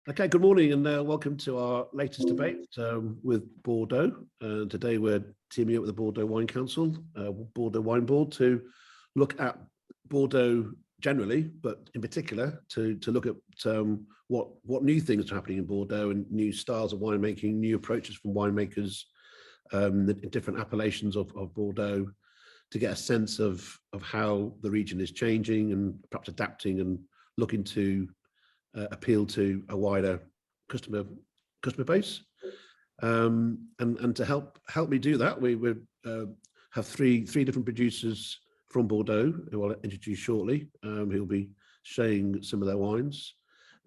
Okay, good morning and welcome to our latest debate with Bordeaux. Today we're teaming up with the Bordeaux Wine Council, Bordeaux Wine Board, to look at Bordeaux generally, but in particular to look at what new things are happening in Bordeaux and new styles of winemaking, new approaches from winemakers, the different appellations of Bordeaux, to get a sense of how the region is changing and perhaps adapting and looking to appeal to a wider customer base, and to help me do that, we have three different producers from Bordeaux who I'll introduce shortly, who'll be sharing some of their wines.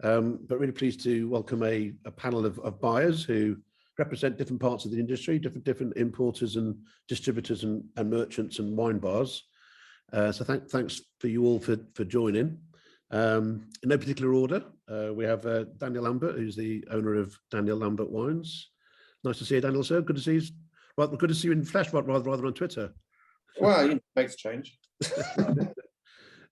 But really pleased to welcome a panel of buyers who represent different parts of the industry, different importers and distributors and merchants and wine bars. So thanks for you all for joining. In no particular order, we have Daniel Lambert, who's the owner of Daniel Lambert Wines. Nice to see you, Daniel, sir. Good to see you. Well, good to see you in flesh, rather on Twitter. Well, it makes a change.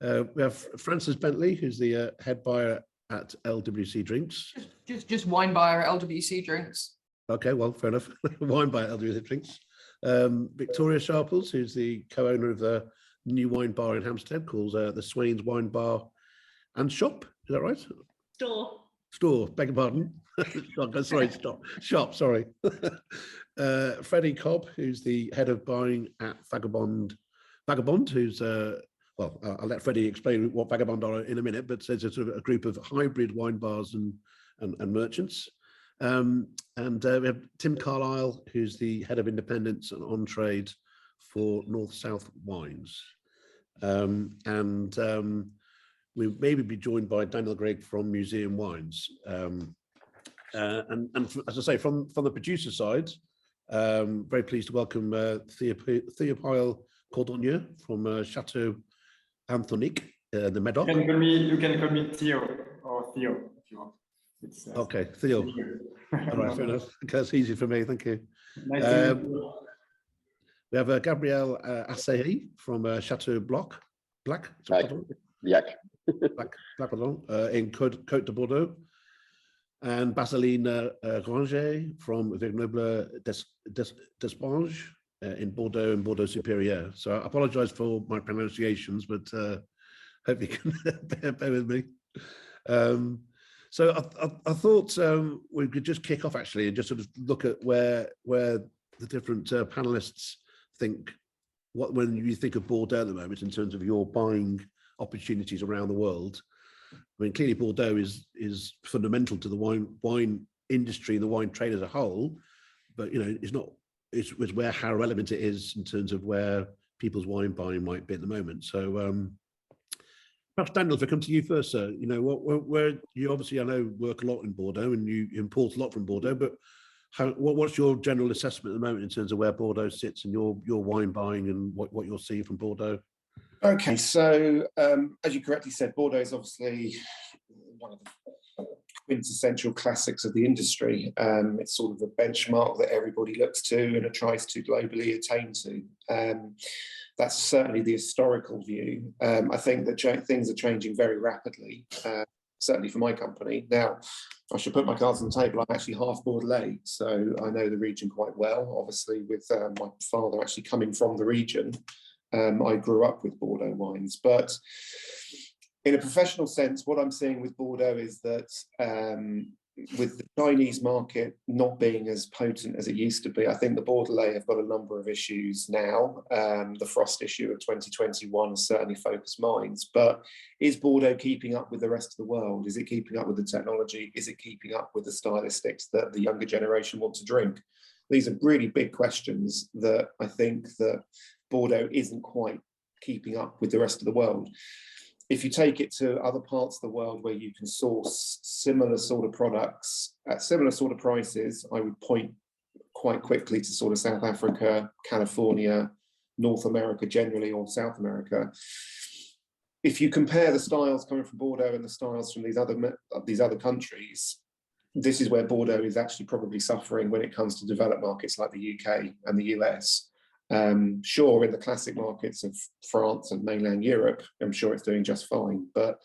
We have Francis Bentley, who's the head buyer at LWC Drinks. Just wine buyer at LWC Drinks. Okay, well, fair enough. Wine buyer at LWC Drinks. Victoria Sharples, who's the co-owner of the new wine bar in Hampstead called the Swain's Wine Bar and Shop. Is that right? Store, beg your pardon. Sorry, shop, sorry. Freddie Cobb, who's the head of buying at Vagabond, who's, well, I'll let Freddie explain what Vagabond are in a minute, but it's a sort of a group of hybrid wine bars and merchants. And we have Tim Carlisle, who's the head of independence and on-trade for North-South Wines. We maybe be joined by Daniel Gregg from Museum Wines. And as I say, from the producer side, very pleased to welcome Théophile Cordonnier from Chateau Anthonique, the Medoc. You can call me Theo or Theo if you want. It's, okay, Theo. All right, fair enough. That's easy for me, thank you. Nice to meet you. We have Gabriel Assehi from Chateau Black. In Côte de Bordeaux, and Baseline Granger from Vignoble d'Espange in Bordeaux and Bordeaux Superior. So I apologise for my pronunciations, but hope you can bear with me. So I thought we could just kick off actually and just sort of look at where the different panelists think, when you think of Bordeaux at the moment in terms of your buying opportunities around the world. I mean, clearly Bordeaux is fundamental to the wine industry and the wine trade as a whole, but it's where how relevant it is in terms of where people's wine buying might be at the moment. So perhaps Daniel, if I come to you first, sir, where you obviously, I know, work a lot in Bordeaux and you import a lot from Bordeaux, but what's your general assessment at the moment in terms of where Bordeaux sits in your wine buying and what you're seeing from Bordeaux? Okay, so as you correctly said, Bordeaux is obviously one of the quintessential classics of the industry. It's sort of a benchmark that everybody looks to and tries to globally attain to. That's certainly the historical view. I think that things are changing very rapidly, certainly for my company. Now, I should put my cards on the table. I'm actually half Bordelais, so I know the region quite well, obviously with my father actually coming from the region. I grew up with Bordeaux wines, but in a professional sense, what I'm seeing with Bordeaux is that with the Chinese market not being as potent as it used to be, I think the Bordelais have got a number of issues now. The frost issue of 2021 has certainly focused minds, but is Bordeaux keeping up with the rest of the world? Is it keeping up with the technology? Is it keeping up with the stylistics that the younger generation want to drink? These are really big questions that I think that Bordeaux isn't quite keeping up with the rest of the world. If you take it to other parts of the world where you can source similar sort of products at similar sort of prices, I would point quite quickly to sort of South Africa, California, North America generally, or South America. If you compare the styles coming from Bordeaux and the styles from these other countries, this is where Bordeaux is actually probably suffering when it comes to developed markets like the UK and the US. Sure, in the classic markets of France and mainland Europe, I'm sure it's doing just fine. But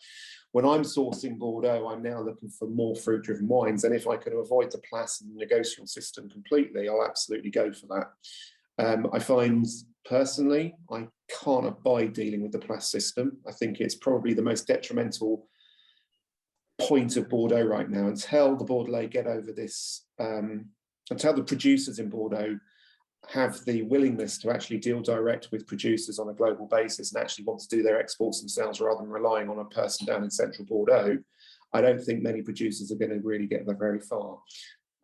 when I'm sourcing Bordeaux, I'm now looking for more fruit-driven wines. And if I can avoid the Place and the negotiation system completely, I'll absolutely go for that. I find personally, I can't abide dealing with the Place system. I think it's probably the most detrimental point of Bordeaux right now. Until the Bordelais get over this, until the producers in Bordeaux have the willingness to actually deal direct with producers on a global basis and actually want to do their exports themselves rather than relying on a person down in central Bordeaux, I don't think many producers are going to really get very far.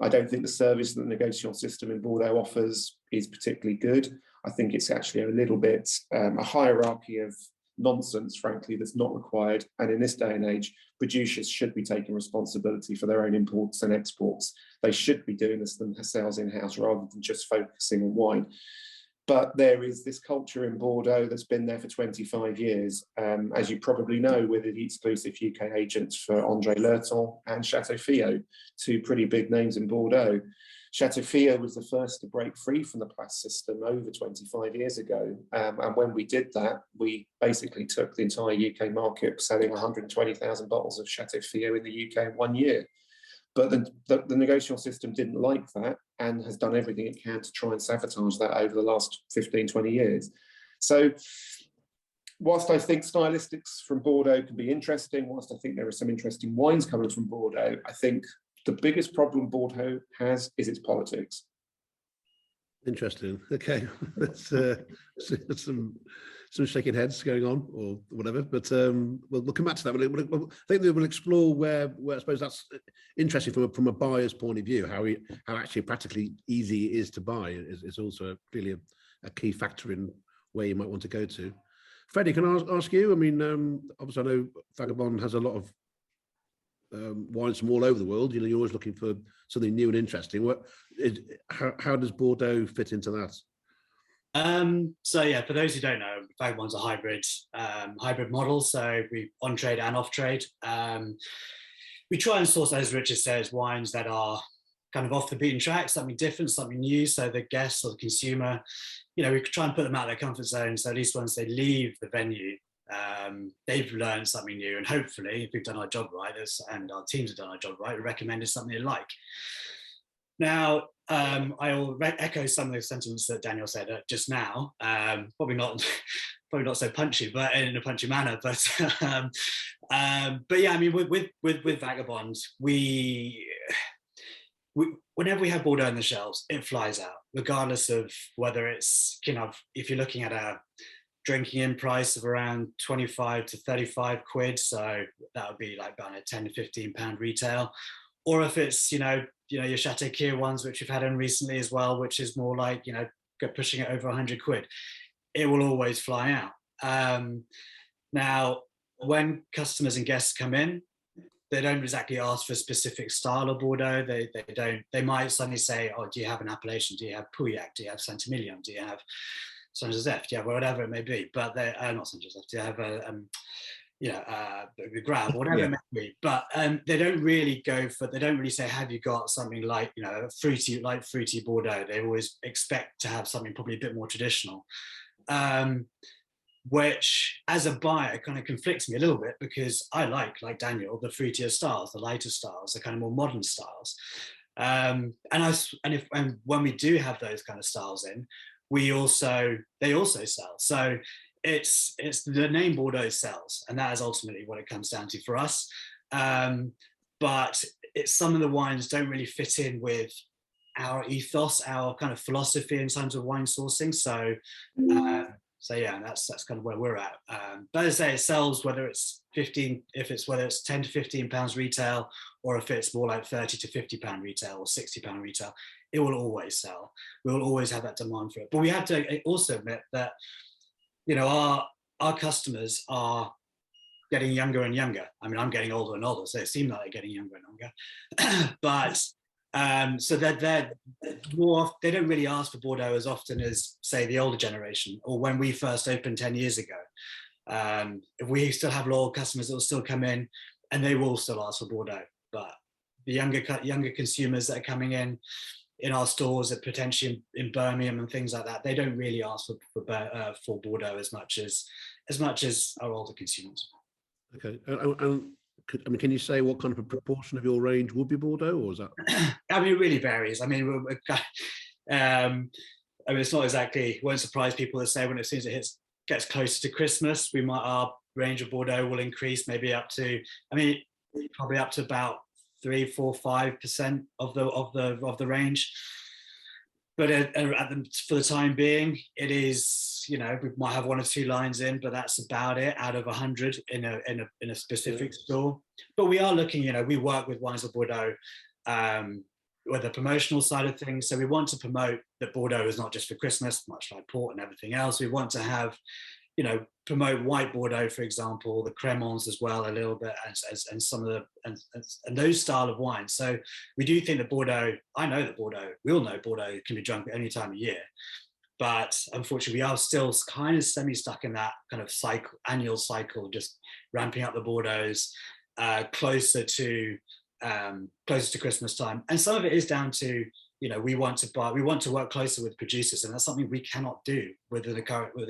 I don't think the service that the negotiation system in Bordeaux offers is particularly good. I think it's actually a little bit a hierarchy of nonsense, frankly, that's not required. And in this day and age, producers should be taking responsibility for their own imports and exports. They should be doing this themselves in-house rather than just focusing on wine. But there is this culture in Bordeaux that's been there for 25 years. As you probably know, we're the exclusive UK agents for André Lerton and Chateau Fillot, two pretty big names in Bordeaux. Chateau Fillot was the first to break free from the Place system over 25 years ago. And when we did that, we basically took the entire UK market, selling 120,000 bottles of Chateau Fillot in the UK in 1 year. But the negotiation system didn't like that and has done everything it can to try and sabotage that over the last 15, 20 years. So whilst I think stylistics from Bordeaux can be interesting, whilst I think there are some interesting wines coming from Bordeaux, I think the biggest problem Bordeaux has is its politics. Interesting. Okay, that's some shaking heads going on or whatever. But we'll come back to that. I think we'll explore where I suppose that's interesting from a buyer's point of view. How actually practically easy it is to buy is also clearly a key factor in where you might want to go to. Freddie, can I ask you? I mean, obviously I know Vagabond has a lot of wines from all over the world. You know, you're always looking for something new and interesting. How does Bordeaux fit into that? So yeah, for those who don't know, Vagabond's a hybrid model. So we on trade and off trade. We try and source, as Richard says, wines that are kind of off the beaten track, something different, something new. So the guest or the consumer, you know, we try and put them out of their comfort zone. So at least once they leave the venue, they've learned something new, and hopefully, if we've done our job right, and our teams have done our job right, we recommended something they like. Now, I will echo some of the sentiments that Daniel said just now. Probably not so punchy, but in a punchy manner. But yeah, I mean, with Vagabond, whenever we have Bordeaux on the shelves, it flies out, regardless of whether it's, you know, if you're looking at a drinking in price of around 25 to 35 quid, so that would be like about a 10 to 15 pound retail, or if it's you know your Chateau Kier ones, which we've had in recently as well, which is more like, you know, pushing it over 100 quid, it will always fly out. Now, when customers and guests come in, they don't exactly ask for a specific style of Bordeaux. They might suddenly say, oh, do you have an appellation? Do you have Pauillac? Do you have Saint-Emilion? Do you have Saint Joseph? Do you have whatever it may be? But they not Saint Joseph. Do you have the Grab, whatever it may be. But they don't really they don't really say, have you got something like, you know, fruity Bordeaux? They always expect to have something probably a bit more traditional. Which as a buyer kind of conflicts me a little bit, because I like Daniel, the fruitier styles, the lighter styles, the kind of more modern styles. And when we do have those kind of styles in, they also sell. So it's the name Bordeaux sells, and that is ultimately what it comes down to for us. But some of the wines don't really fit in with our ethos, our kind of philosophy in terms of wine sourcing. So yeah, that's kind of where we're at. But as I say, it sells whether it's 10 to 15 pounds retail, or if it's more like 30 to 50 pound retail or 60 pound retail, it will always sell. We will always have that demand for it. But we have to also admit that, you know, our customers are getting younger and younger. I mean, I'm getting older and older, so it seems like they're getting younger and younger. But so they're more, they don't really ask for Bordeaux as often as, say, the older generation, or when we first opened 10 years ago. We still have loyal customers that will still come in, and they will still ask for Bordeaux. But the younger consumers that are coming in, in our stores, at potentially in Birmingham and things like that, they don't really ask for Bordeaux as much as our older consumers. Okay, can you say what kind of a proportion of your range would be Bordeaux, or is that? I mean, it really varies. I mean, it's not exactly, won't surprise people to say when as soon as it gets closer to Christmas, our range of Bordeaux will increase maybe up to, probably up to about 3, 4, 5% of the range. But for the time being, it is, we might have 1 or 2 lines in, but that's about it out of 100 in a specific store. But we are looking, we work with Wines of Bordeaux with the promotional side of things. So we want to promote that Bordeaux is not just for Christmas, much like port and everything else. We want to have, promote white Bordeaux, for example, the Cremons as well a little bit, and some of the and those style of wines. So we do think that Bordeaux, we all know Bordeaux can be drunk at any time of year, but unfortunately we are still kind of semi-stuck in that kind of annual cycle, just ramping up the Bordeaux's closer to Christmas time. And some of it is down to, we want to work closer with producers, and that's something we cannot do with the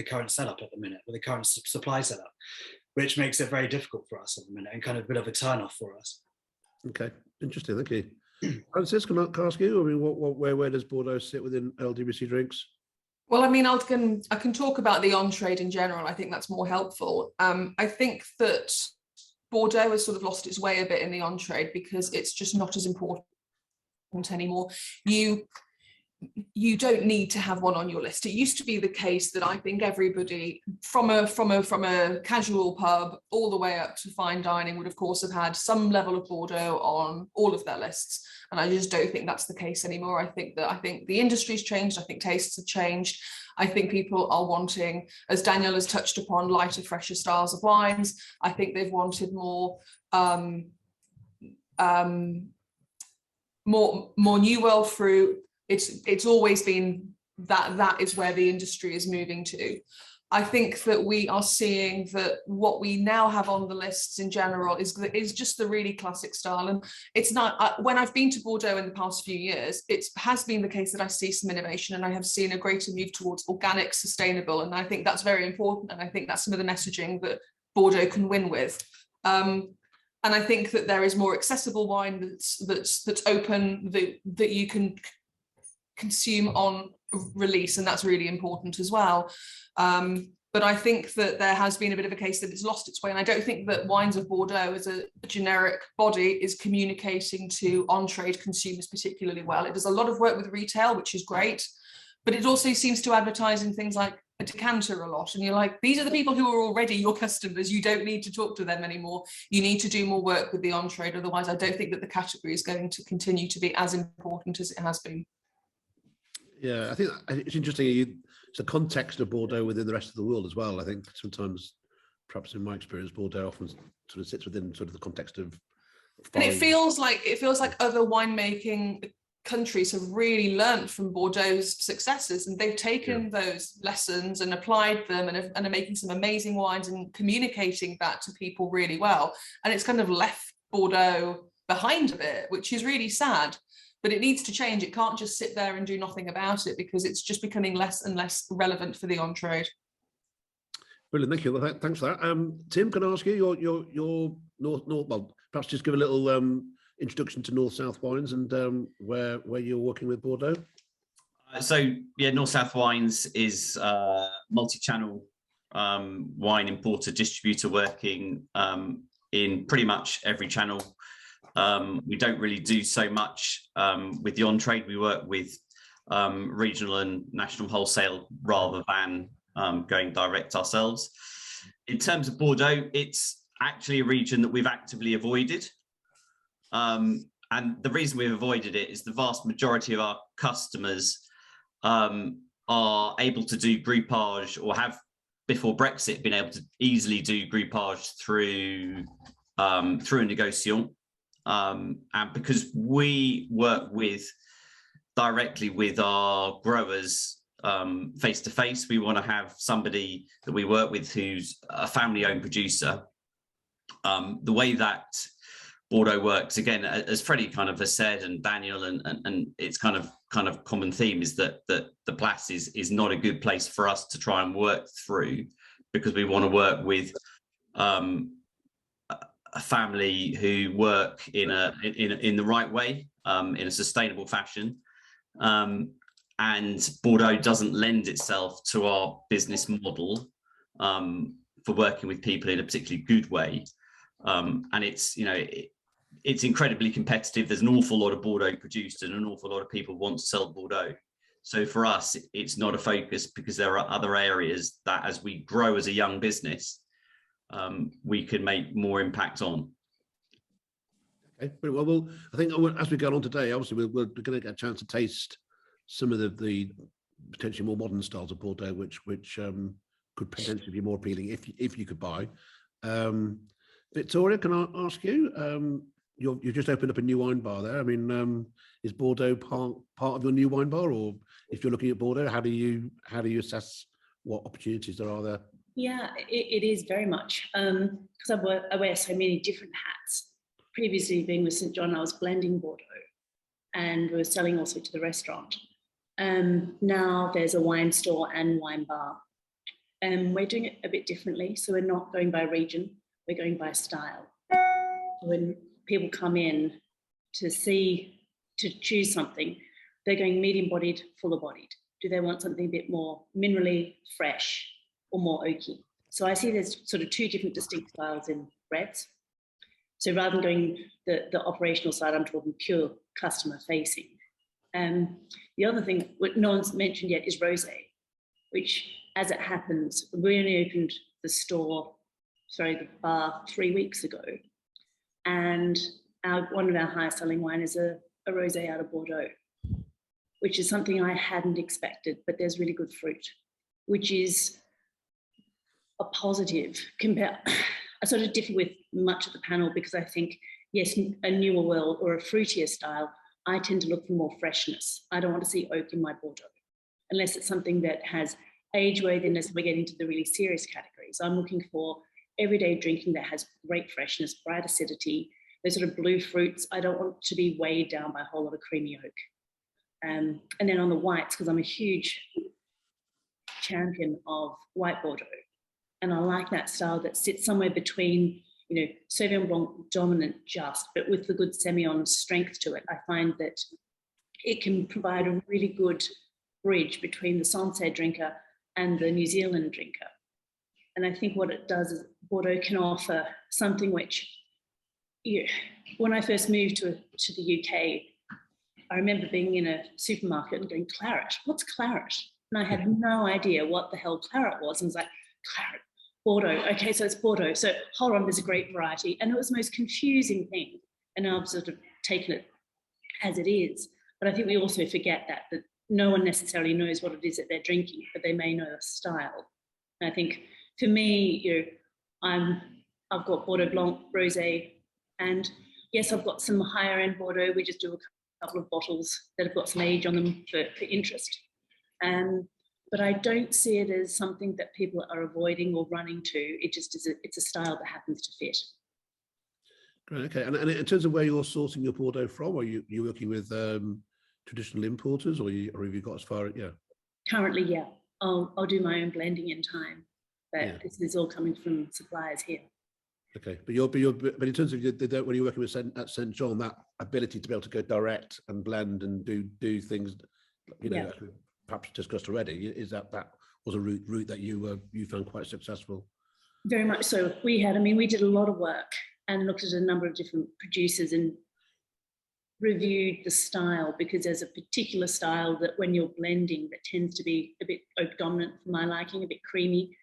current setup at the minute, with the current supply setup, which makes it very difficult for us at the minute and kind of a bit of a turn off for us. Okay, interesting. Thank you. Francis, can I ask you? Where does Bordeaux sit within LDBC drinks? Well, I can talk about the on-trade in general. I think that's more helpful. I think that Bordeaux has sort of lost its way a bit in the on-trade because it's just not as important anymore. You don't need to have one on your list. It used to be the case that I think everybody from a casual pub all the way up to fine dining would of course have had some level of Bordeaux on all of their lists, and I just don't think that's the case anymore. I think the industry's changed. I think tastes have changed. I think people are wanting, as Daniel has touched upon, lighter, fresher styles of wines. I think they've wanted more New World fruit. It's always been that is where the industry is moving to. I think that we are seeing that what we now have on the lists in general is just the really classic style. And it's not, when I've been to Bordeaux in the past few years, it has been the case that I see some innovation, and I have seen a greater move towards organic, sustainable. And I think that's very important. And I think that's some of the messaging that Bordeaux can win with. And I think that there is more accessible wine that's open, that you can consume on release, and that's really important as well. But I think that there has been a bit of a case that it's lost its way, and I don't think that Wines of Bordeaux as a generic body is communicating to on-trade consumers particularly well. It does a lot of work with retail, which is great, but it also seems to advertise in things like a decanter a lot, and you're like, these are the people who are already your customers. You don't need to talk to them anymore. You need to do more work with the on-trade, otherwise I don't think that the category is going to continue to be as important as it has been. Yeah, I think it's interesting. It's the context of Bordeaux within the rest of the world as well. I think sometimes, perhaps in my experience, Bordeaux often sort of sits within sort of the context of. And it feels like other winemaking countries have really learned from Bordeaux's successes, and they've taken those lessons and applied them, and are making some amazing wines and communicating that to people really well. And it's kind of left Bordeaux behind a bit, which is really sad. But it needs to change. It can't just sit there and do nothing about it, because it's just becoming less and less relevant for the on-trade. Brilliant, thank you. Well, thanks for that. Tim, can I ask you your north? Well, perhaps just give a little introduction to North South Wines and where you're working with Bordeaux. North South Wines is multi-channel wine importer distributor working in pretty much every channel. We don't really do so much with the on-trade. We work with regional and national wholesale rather than going direct ourselves. In terms of Bordeaux, it's actually a region that we've actively avoided. And the reason we've avoided it is the vast majority of our customers are able to do groupage, or have before Brexit been able to easily do groupage through a négociant. And because we work directly with our growers face to face, we want to have somebody that we work with who's a family-owned producer. The way that Bordeaux works again, as Freddie kind of has said, and Daniel, and it's kind of common theme is that the Place is not a good place for us to try and work through, because we want to work with a family who work in the right way, in a sustainable fashion. And Bordeaux doesn't lend itself to our business model for working with people in a particularly good way. And it's, it's incredibly competitive. There's an awful lot of Bordeaux produced, and an awful lot of people want to sell Bordeaux. So for us, it's not a focus, because there are other areas that, as we grow as a young business, we can make more impact on. Okay, well, I think as we go on today, obviously we're going to get a chance to taste some of the potentially more modern styles of Bordeaux, which could potentially be more appealing if you could buy. Victoria, can I ask you? You've just opened up a new wine bar there. I mean, is Bordeaux part of your new wine bar, or if you're looking at Bordeaux, how do you assess what opportunities there are there? Yeah, it is very much, because I wear so many different hats. Previously, being with St. John, I was blending Bordeaux, and we were selling also to the restaurant. Now there's a wine store and wine bar. We're doing it a bit differently, so we're not going by region, we're going by style. When people come in to choose something, they're going medium-bodied, fuller-bodied. Do they want something a bit more minerally, fresh, or more oaky? So I see there's sort of two different distinct styles in reds. So rather than going the operational side, I'm talking pure customer facing. The other thing, what no one's mentioned yet, is rosé, which, as it happens, we only opened the bar 3 weeks ago, and one of our highest selling wine is a rosé out of Bordeaux, which is something I hadn't expected, but there's really good fruit, which is a positive. I sort of differ with much of the panel, because I think, yes, a newer world or a fruitier style, I tend to look for more freshness. I don't want to see oak in my Bordeaux, unless it's something that has age worthiness. We get into the really serious categories. I'm looking for everyday drinking that has great freshness, bright acidity, those sort of blue fruits. I don't want to be weighed down by a whole lot of creamy oak. And then on the whites, because I'm a huge champion of white Bordeaux, and I like that style that sits somewhere between, Sauvignon Blanc dominant just, but with the good Semillon strength to it. I find that it can provide a really good bridge between the Sancerre drinker and the New Zealand drinker. And I think what it does is Bordeaux can offer something which, when I first moved to the UK, I remember being in a supermarket and going, claret, what's claret? And I had no idea what the hell claret was. And I was like, claret, Bordeaux, okay, so it's Bordeaux. So hold on, there's a great variety. And it was the most confusing thing. And now I've sort of taken it as it is. But I think we also forget that no one necessarily knows what it is that they're drinking, but they may know the style. And I think for me, I've got Bordeaux Blanc, Rosé, and yes, I've got some higher end Bordeaux. We just do a couple of bottles that have got some age on them for interest. But I don't see it as something that people are avoiding or running to. It just is it's a style that happens to fit. Great, okay. And in terms of where you're sourcing your Bordeaux from, are you working with traditional importers, or have you got as far? Yeah. Currently, yeah. I'll do my own blending in time, but this is all coming from suppliers here. Okay, but in terms of when you're working with at St. John, that ability to be able to go direct and blend and do things, perhaps discussed already, is that was a route that you found quite successful? Very much so. We did a lot of work and looked at a number of different producers and reviewed the style, because there's a particular style that when you're blending that tends to be a bit oak dominant for my liking, a bit creamy.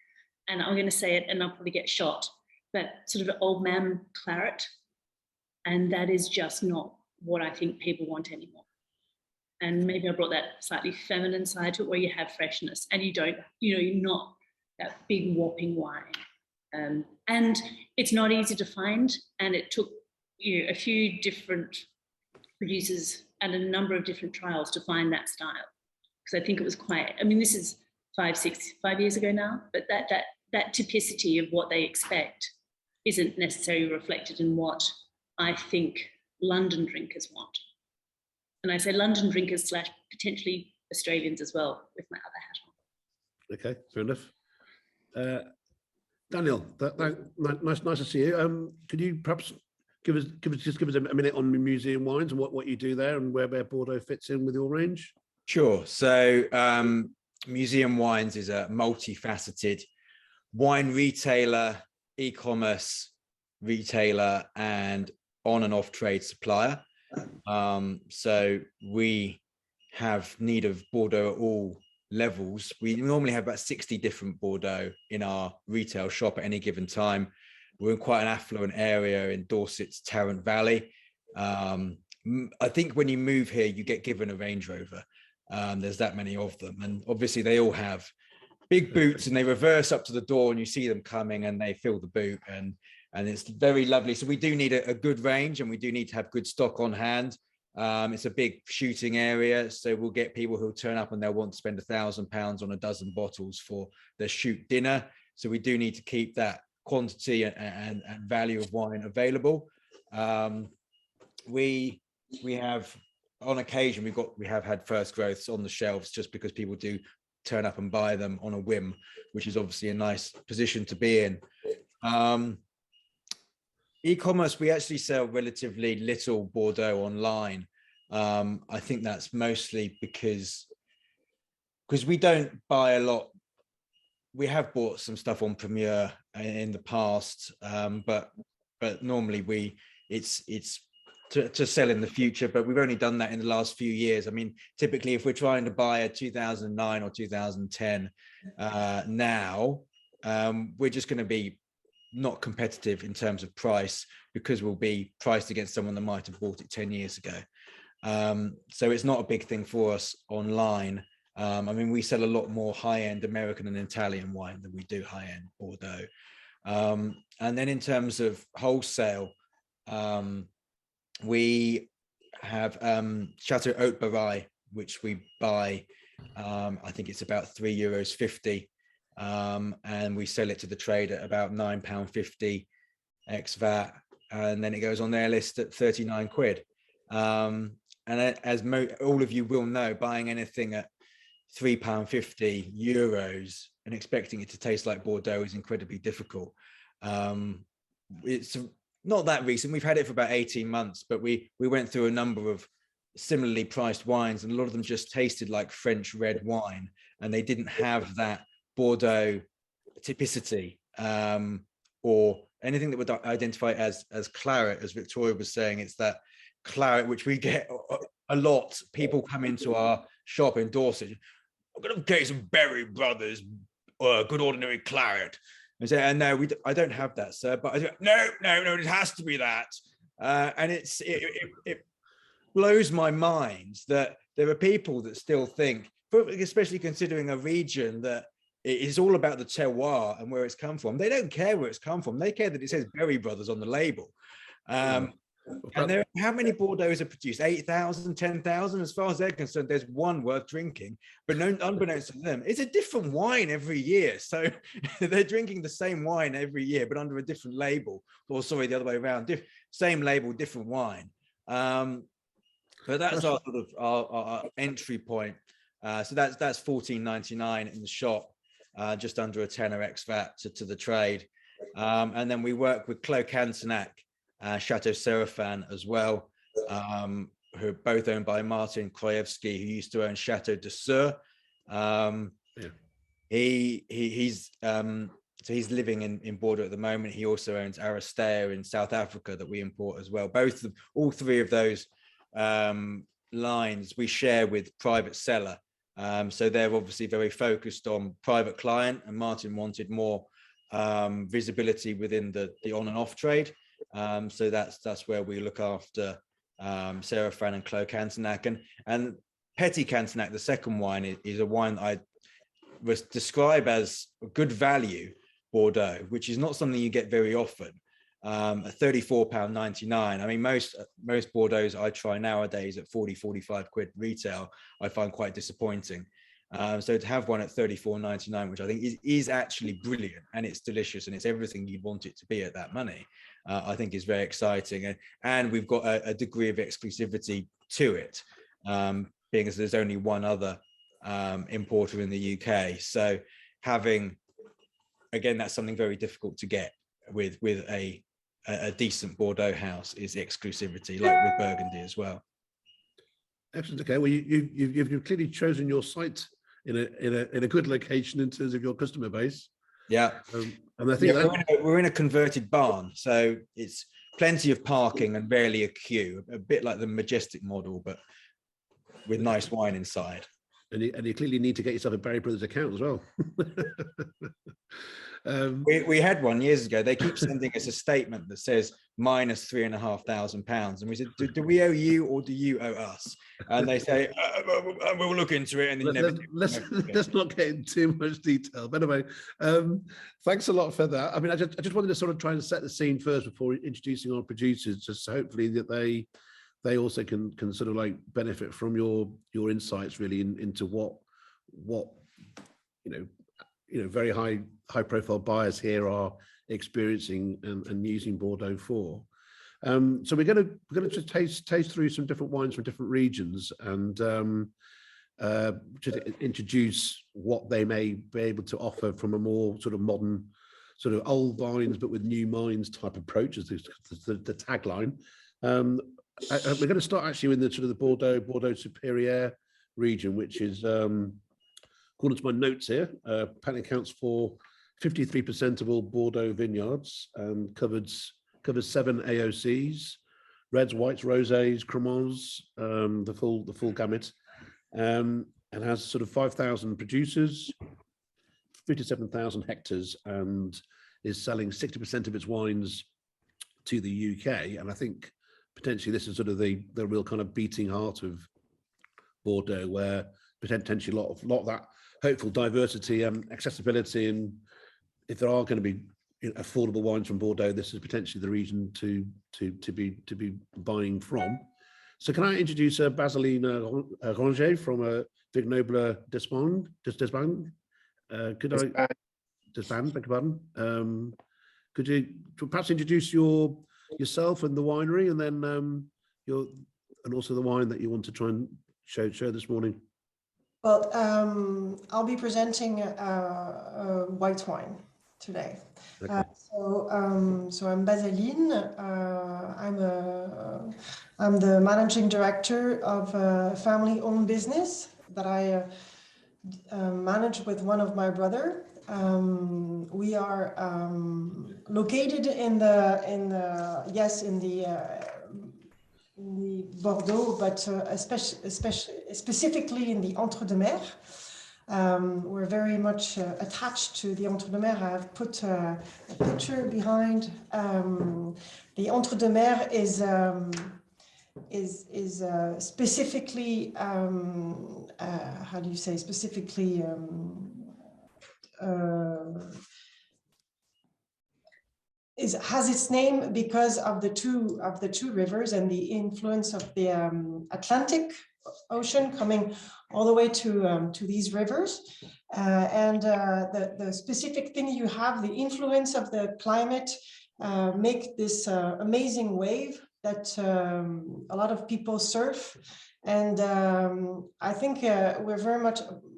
And I'm going to say it and I'll probably get shot, but sort of old man claret. And that is just not what I think people want anymore. And maybe I brought that slightly feminine side to it, where you have freshness and you're not that big whopping wine. And it's not easy to find. And it took a few different producers and a number of different trials to find that style. Because I think it was this is 5 years ago now, but that typicity of what they expect isn't necessarily reflected in what I think London drinkers want. And I say London drinkers / potentially Australians as well, with my other hat on. Okay, fair enough. Daniel, nice to see you. Could you perhaps give us a minute on museum wines and what you do there and where Bordeaux fits in with your range? Sure. So Museum Wines is a multifaceted wine retailer, e-commerce retailer, and on and off trade supplier. So we have need of Bordeaux at all levels. We normally have about 60 different Bordeaux in our retail shop at any given time. We're in quite an affluent area in Dorset's Tarrant Valley. I think when you move here, you get given a Range Rover. There's that many of them, and obviously they all have big boots, and they reverse up to the door, and you see them coming, and they fill the boot, and it's very lovely. So we do need a good range, and we do need to have good stock on hand. It's a big shooting area, so we'll get people who'll turn up and they'll want to spend £1,000 on a dozen bottles for their shoot dinner. So we do need to keep that quantity and value of wine available. We have, on occasion, we have had first growths on the shelves just because people do turn up and buy them on a whim, which is obviously a nice position to be in. E-commerce, we actually sell relatively little Bordeaux online. I think that's mostly because we don't buy a lot. We have bought some stuff on Premier in the past, but normally it's to sell in the future, but we've only done that in the last few years. I mean, typically if we're trying to buy a 2009 or 2010 now, we're just going to be not competitive in terms of price because we'll be priced against someone that might have bought it 10 years ago. So it's not a big thing for us online. I mean, we sell a lot more high-end American and Italian wine than we do high-end Bordeaux. And then in terms of wholesale, we have Chateau Haute Bareil, which we buy, I think it's about €3.50. And we sell it to the trade at about £9.50 ex VAT, and then it goes on their list at 39 quid. And as all of you will know, buying anything at €3.50 and expecting it to taste like Bordeaux is incredibly difficult. It's not that recent. We've had it for about 18 months, but we went through a number of similarly priced wines, and a lot of them just tasted like French red wine, and they didn't have that Bordeaux typicity or anything that would identify as claret. As Victoria was saying, it's that claret which we get a lot. People come into our shop in Dorset, I'm going to get some Berry Brothers good ordinary claret. I say, no, I don't have that, sir. But I say, no, it has to be that. And it blows my mind that there are people that still think, especially considering a region that it is all about the terroir and where it's come from. They don't care where it's come from. They care that it says Berry Brothers on the label. And how many Bordeaux's are produced? 8,000, 10,000? As far as they're concerned, there's one worth drinking. But unbeknownst to them, it's a different wine every year. So they're drinking the same wine every year, but under a different label. Or sorry, the other way around. Same label, different wine. But that's our sort of our entry point. So that's $14.99 in the shop. Just under a tenner ex VAT to the trade. And then we work with Clos Cantenac, Chateau Séraphin as well, who are both owned by Martin Krajewski, who used to own Chateau de Sur. He's living in Bordeaux at the moment. He also owns Aristea in South Africa that we import as well. All three of those lines we share with private seller. So they're obviously very focused on private client, and Martin wanted more visibility within the on and off trade. So that's where we look after Séraphin and Clos Cantenac. And Petit Cantenac, the second wine, is a wine I was described as a good value Bordeaux, which is not something you get very often. At £34.99. I mean, most Bordeaux I try nowadays at 40, 45 quid retail, I find quite disappointing. So to have one at £34.99, which I think is actually brilliant, and it's delicious and it's everything you'd want it to be at that money, I think is very exciting. And we've got a degree of exclusivity to it, being as there's only one other importer in the UK. So having, again, that's something very difficult to get with a decent Bordeaux house, is exclusivity, like with Burgundy as well. Excellent. Okay, well, you've clearly chosen your site in a good location in terms of your customer base. Yeah, and I think we're in a converted barn, so it's plenty of parking and barely a queue, a bit like the Majestic model, but with nice wine inside. And you clearly need to get yourself a Barry Brothers account as well. We had one years ago. They keep sending us a statement that says minus £3,500, and we said, do we owe you or do you owe us? And they say, we'll look into it. And then let's not get into too much detail. But anyway, thanks a lot for that. I mean, I just wanted to sort of try and set the scene first before introducing our producers, just hopefully that they also can sort of like benefit from your insights really into what very high profile buyers here are experiencing and using Bordeaux for. So we're going to just taste through some different wines from different regions and just introduce what they may be able to offer from a more sort of modern, sort of old wines but with new minds type approach, as the tagline. We're going to start actually in the sort of the Bordeaux Superior region, which is, according to my notes here, apparently accounts for 53% of all Bordeaux vineyards and covers 7 AOCs, reds, whites, rosés, cremants, the full gamut, and has sort of 5,000 producers, 57,000 hectares, and is selling 60% of its wines to the UK. And I think potentially this is sort of the real kind of beating heart of Bordeaux, where potentially a lot of that hopeful diversity and accessibility, and if there are going to be affordable wines from Bordeaux, this is potentially the region to be buying from. So can I introduce Baseline Ranger from Vignoble d'Espagne? Beg your pardon. Could you perhaps introduce yourself and the winery, and then and also the wine that you want to try and show this morning? Well, I'll be presenting white wine today. Okay. So I'm Baseline. I'm the managing director of a family-owned business that I manage with one of my brother. We are located in the Bordeaux, but specifically in the Entre-deux-Mers. We're very much attached to the Entre-deux-Mers. I have put a picture behind. The Entre-deux-Mers is specifically, how do you say, specifically has its name because of the two rivers and the influence of the Atlantic Ocean coming all the way to these rivers, and the specific thing you have, the influence of the climate, make this amazing wave that a lot of people surf. And I think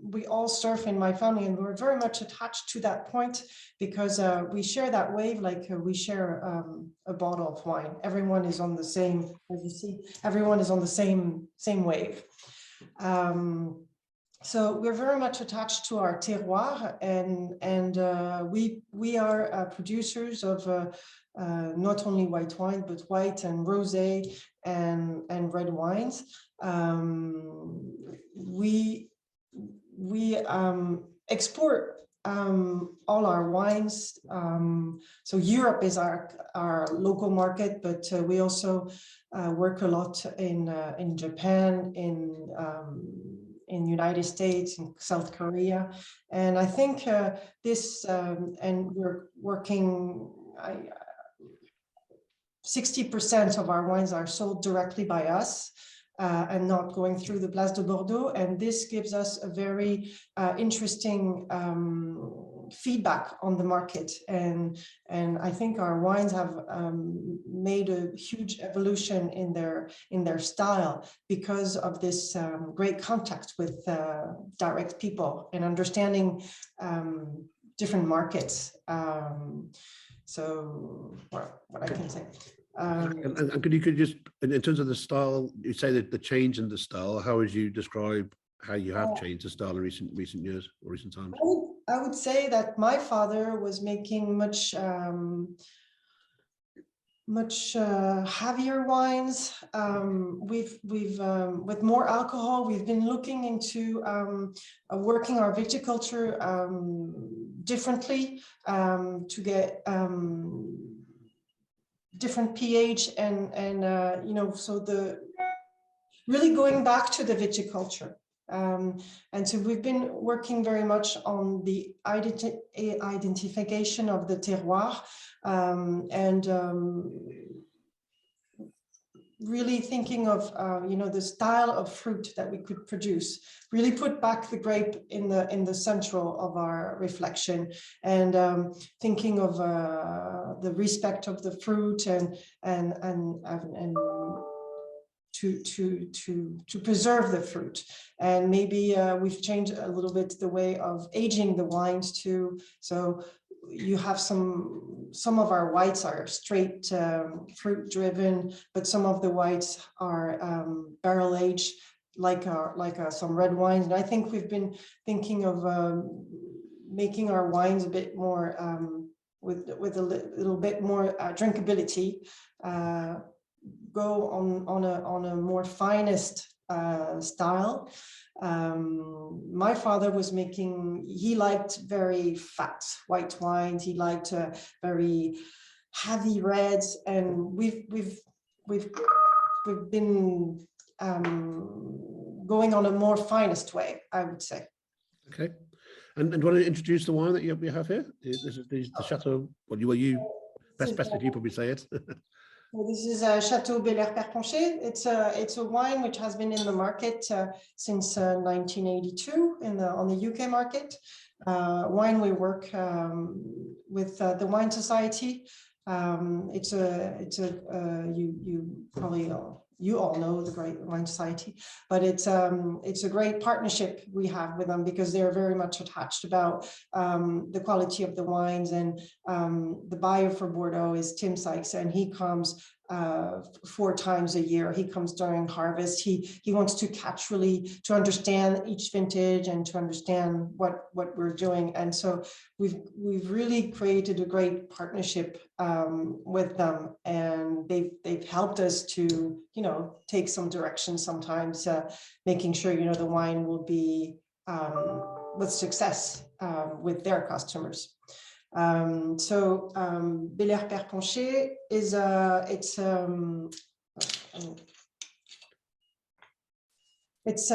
we all surf in my family, and we're very much attached to that point because we share that wave like we share a bottle of wine. Everyone is on the same, as you see, everyone is on the same wave. So we're very much attached to our terroir, and we are producers of not only white wine, but white and rosé and red wines. We export all our wines. So Europe is our local market, but we also work a lot in Japan, in United States, in South Korea, and I think this and we're working. 60% of our wines are sold directly by us. and not going through the Place de Bordeaux. And this gives us a very interesting feedback on the market. And I think our wines have made a huge evolution in their style because of this great contact with direct people and understanding different markets. So what I can say. And could you just, in terms of the style, you say that the change in the style, how would you describe how you have changed the style in recent years or recent times? I would say that my father was making much heavier wines. We've with more alcohol. We've been looking into working our viticulture differently to get different pH and you know, so really going back to the viticulture. And so we've been working very much on the identification of the terroir and really thinking of you know, the style of fruit that we could produce, really put back the grape in the central of our reflection, and thinking of the respect of the fruit and to preserve the fruit. And maybe we've changed a little bit the way of aging the wines too. So you have some of our whites are straight fruit driven, but some of the whites are barrel aged, like some red wines. And I think we've been thinking of making our wines a bit more with a little bit more drinkability. Go on a more finest style. My father was making, he liked very fat white wines. He liked very heavy reds, and we've been going on a more finest way, I would say. Okay. And do you want to introduce the wine that you have here? This is the Chateau. Well, you best if you probably say it. So this is Chateau Belair Perponcher. It's a wine which has been in the market since 1982 on the UK market. Wine we work with the Wine Society. You all know the Great Wine Society, but it's a great partnership we have with them because they're very much attached about the quality of the wines. And the buyer for Bordeaux is Tim Sykes, and he comes 4 times a year. He comes during harvest. He wants to catch, really to understand each vintage and to understand what we're doing. And so we've really created a great partnership with them, and they've helped us to, you know, take some direction sometimes, making sure, you know, the wine will be with success with their customers. So Belair Perponcher is it's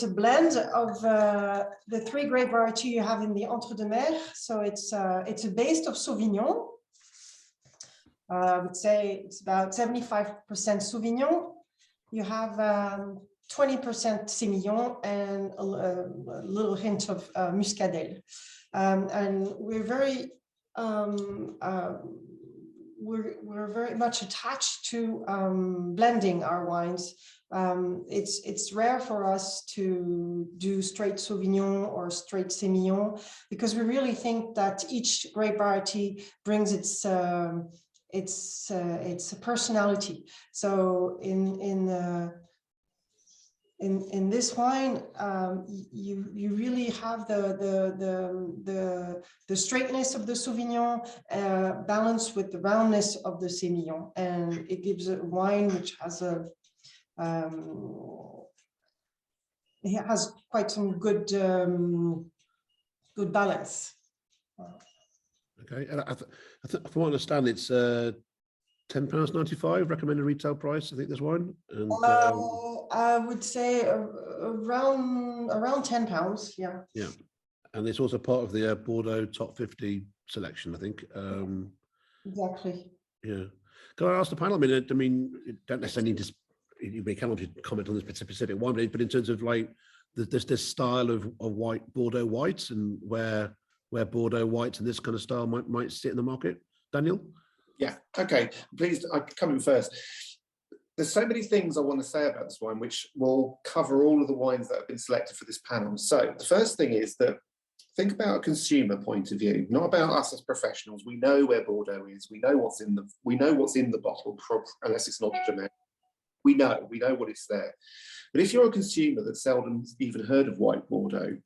a blend of the 3 grape variety you have in the Entre-deux-Mers. So it's a base of Sauvignon. I would say it's about 75% Sauvignon. You have 20% Semillon and a little hint of Muscadelle. And we're very much attached to blending our wines. It's rare for us to do straight Sauvignon or straight Semillon because we really think that each grape variety brings its personality. So in this wine, you really have the straightness of the Sauvignon balanced with the roundness of the Semillon, and it gives a wine which has it has quite some good balance. Okay, and from what I understand, it's £10.95 recommended retail price. I think this wine. And I would say around £10. Yeah. Yeah, and it's also part of the Bordeaux Top 50 selection, I think. Exactly. Yeah. Can I ask the panel? I mean, you don't necessarily need to, you may come on to comment on this specific wine, but in terms of like this style of white Bordeaux whites and where Bordeaux whites and this kind of style might sit in the market, Daniel? Yeah, okay, please, I come in first. There's so many things I want to say about this wine, which will cover all of the wines that have been selected for this panel. So the first thing is that think about a consumer point of view, not about us as professionals. We know where Bordeaux is. We know what's in the bottle, unless it's not generic. We know what it's there. But if you're a consumer that seldom even heard of white Bordeaux,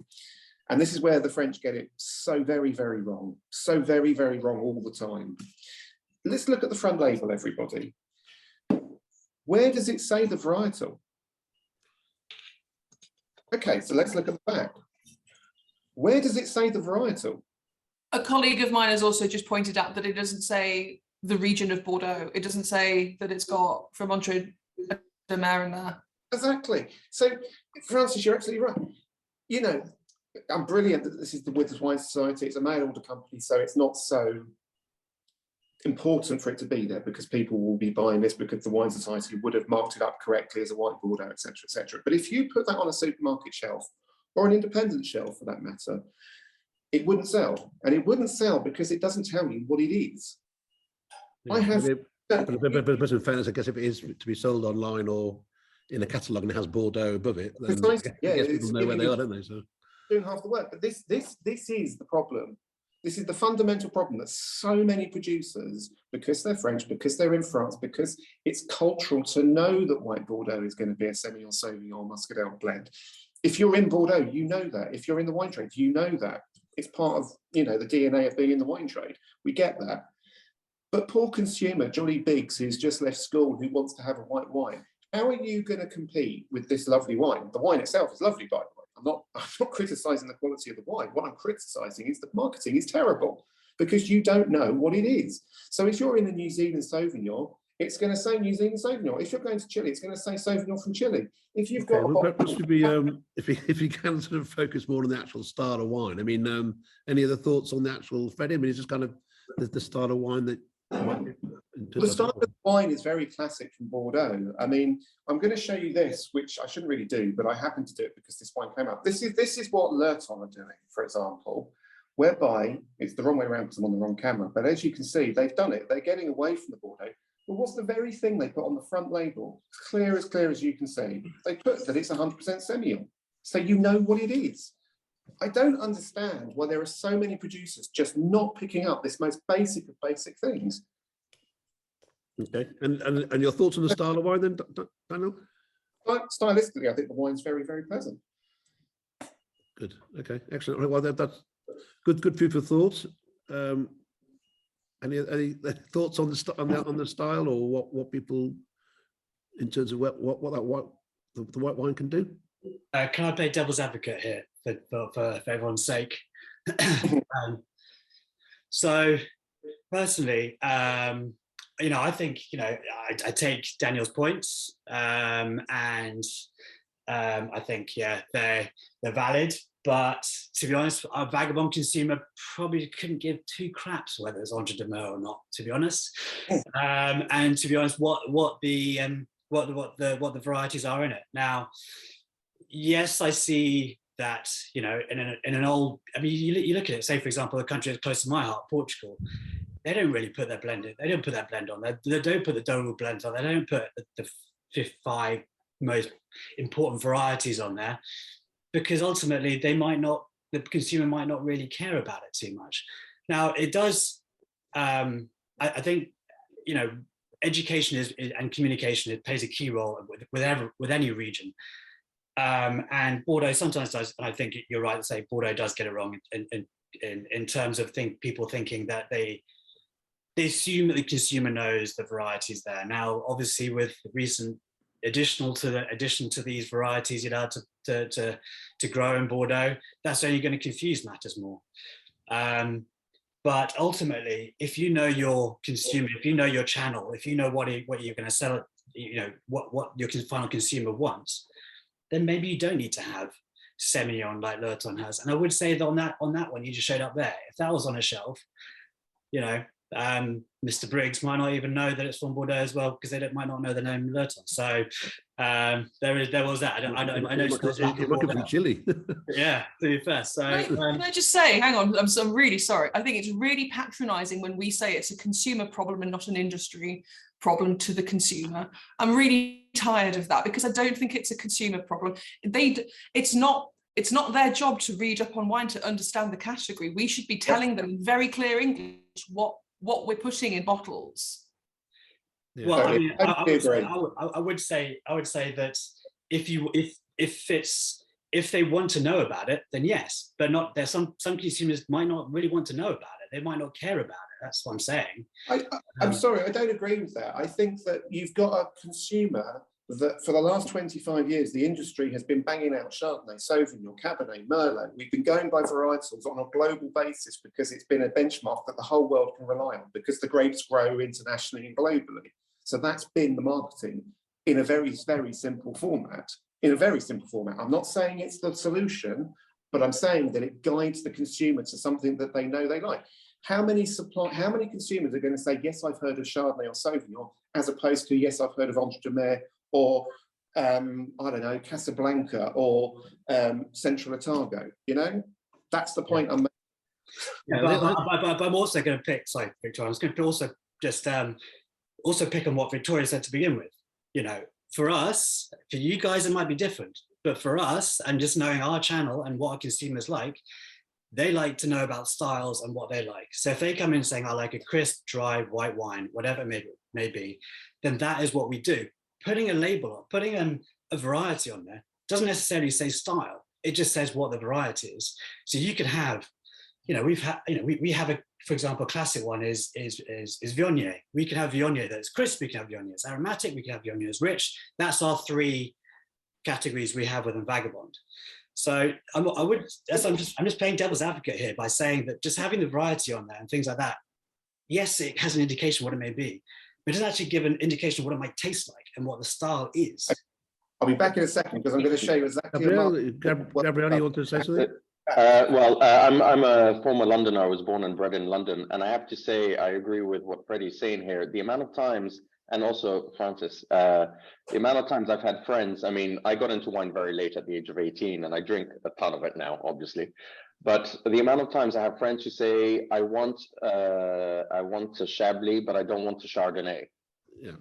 and this is where the French get it so very, very wrong, so very, very wrong all the time. Let's look at the front label, everybody. Where does it say the varietal? Okay, so let's look at the back. Where does it say the varietal? A colleague of mine has also just pointed out that it doesn't say the region of Bordeaux. It doesn't say that it's got from Montreux de Mer in there. Exactly. So, Francis, you're absolutely right. You know, I'm brilliant that this is the Withers Wine Society. It's a mail order company, so it's not so important for it to be there because people will be buying this because the Wine Society would have marked it up correctly as a white Bordeaux, etc., etc. But if you put that on a supermarket shelf or an independent shelf for that matter, it wouldn't sell. And it wouldn't sell because it doesn't tell you what it is. Yeah, I have... But in fairness, I guess if it is to be sold online or in a catalogue and it has Bordeaux above it, then I guess people know where they are, don't they? So doing half the work. But this is the problem. This is the fundamental problem that so many producers, because they're French, because they're in France, because it's cultural to know that white Bordeaux is going to be a Semillon, Sauvignon, Muscadel blend. If you're in Bordeaux, you know that. If you're in the wine trade, you know that. It's part of, you know, the DNA of being in the wine trade. We get that. But poor consumer, Johnny Biggs, who's just left school, who wants to have a white wine, how are you going to compete with this lovely wine? The wine itself is lovely, by the way. I'm not criticising the quality of the wine. What I'm criticising is the marketing is terrible because you don't know what it is. So if you're in the New Zealand Sauvignon, it's going to say New Zealand Sauvignon. If you're going to Chile, it's going to say Sauvignon from Chile. If you've got, perhaps if you can sort of focus more on the actual style of wine. I mean, any other thoughts on the actual Freddie? I mean, it's just kind of the style of wine that. The style of the wine is very classic from Bordeaux. I mean, I'm going to show you this, which I shouldn't really do, but I happen to do it because this wine came up. This is what Lurton are doing, for example, whereby it's the wrong way around because I'm on the wrong camera. But as you can see, they've done it. They're getting away from the Bordeaux. But what's the very thing they put on the front label? It's clear as you can see. They put that it's 100% Semillon, so you know what it is. I don't understand why there are so many producers just not picking up this most basic of basic things. Okay, and your thoughts on the style of wine then, Daniel? Stylistically, I think the wine's very, very pleasant. Good. Okay, excellent. Well, that's good food for thought. Any thoughts on the style or what people in terms of what the white wine can do? Can I play devil's advocate here for everyone's sake? So personally, you know, I think, you know, I take Daniel's points, and I think, yeah, they're valid. But to be honest, a vagabond consumer probably couldn't give two craps whether it's Montreux de Mer or not, to be honest. And to be honest, what the varieties are in it now. Yes, I see that, you know, in an old, I mean, you look at it, say, for example, a country that's close to my heart, Portugal, they don't really put their blend in. They don't put that blend on. They don't put the Douro blends on. They don't put the 5 most important varieties on there because ultimately the consumer might not really care about it too much. Now, it does, I think, you know, education and communication, it plays a key role with any region. And Bordeaux sometimes does, and I think you're right to say Bordeaux does get it wrong in terms of people thinking that they assume that the consumer knows the varieties there. Now, obviously, with the recent addition to these varieties you're allowed to grow in Bordeaux, that's only going to confuse matters more. But ultimately, if you know your consumer, if you know your channel, if you know what you're going to sell, you know what your final consumer wants, then maybe you don't need to have Semillon like Lurton has. And I would say that on that one you just showed up there, if that was on a shelf, you know, Mr. Briggs might not even know that it's from Bordeaux as well, because they might not know the name Lurton. So there was that. I know it might be chilly. Yeah, to be fair. So can I just say, hang on, I'm really sorry. I think it's really patronizing when we say it's a consumer problem and not an industry problem to the consumer. I'm really tired of that, because I don't think it's a consumer problem. It's not their job to read up on wine to understand the category. We should be telling them in very clear English what we're putting in bottles. Yeah. Well, I mean, I would say that if they want to know about it, then yes, but not. There's some consumers might not really want to know about it. They might not care about it. That's what I'm saying. I'm sorry, I don't agree with that. I think that you've got a consumer that for the last 25 years, the industry has been banging out Chardonnay, Sauvignon, Cabernet, Merlot. We've been going by varietals on a global basis because it's been a benchmark that the whole world can rely on, because the grapes grow internationally and globally. So that's been the marketing in a very, very simple format. I'm not saying it's the solution, but I'm saying that it guides the consumer to something that they know they like. How many consumers are going to say, yes, I've heard of Chardonnay or Sauvignon, as opposed to, yes, I've heard of Entre-deux-Mers, or I don't know, Casablanca, or Central Otago? You know, that's the point I'm making. Yeah, but I'm also going to pick, sorry, Victoria, I was going to also just also pick on what Victoria said to begin with. You know, for us, for you guys, it might be different, but for us, and just knowing our channel and what our consumers like, they like to know about styles and what they like. So if they come in saying, I like a crisp, dry, white wine, whatever it may be, then that is what we do. Putting a label on, putting a variety on there doesn't necessarily say style. It just says what the variety is. So you could have, you know, we have a, for example, a classic one is Viognier. We can have Viognier that's crisp, we can have Viognier that's aromatic, we can have Viognier that's rich. That's our three categories we have within Vagabond. So I'm just playing devil's advocate here by saying that just having the variety on there and things like that, yes, it has an indication what it may be, but it doesn't actually give an indication of what it might taste like and what the style is. I'll be back in a second because I'm going to show you exactly. Gabrielle, you want to say something? I'm a former Londoner. I was born and bred in London, and I have to say I agree with what Freddie's saying here. The amount of times, and also Francis, the amount of times I've had friends. I mean, I got into wine very late at the age of 18, and I drink a ton of it now, obviously. But the amount of times I have friends who say, I want a Chablis, but I don't want a Chardonnay. Yeah.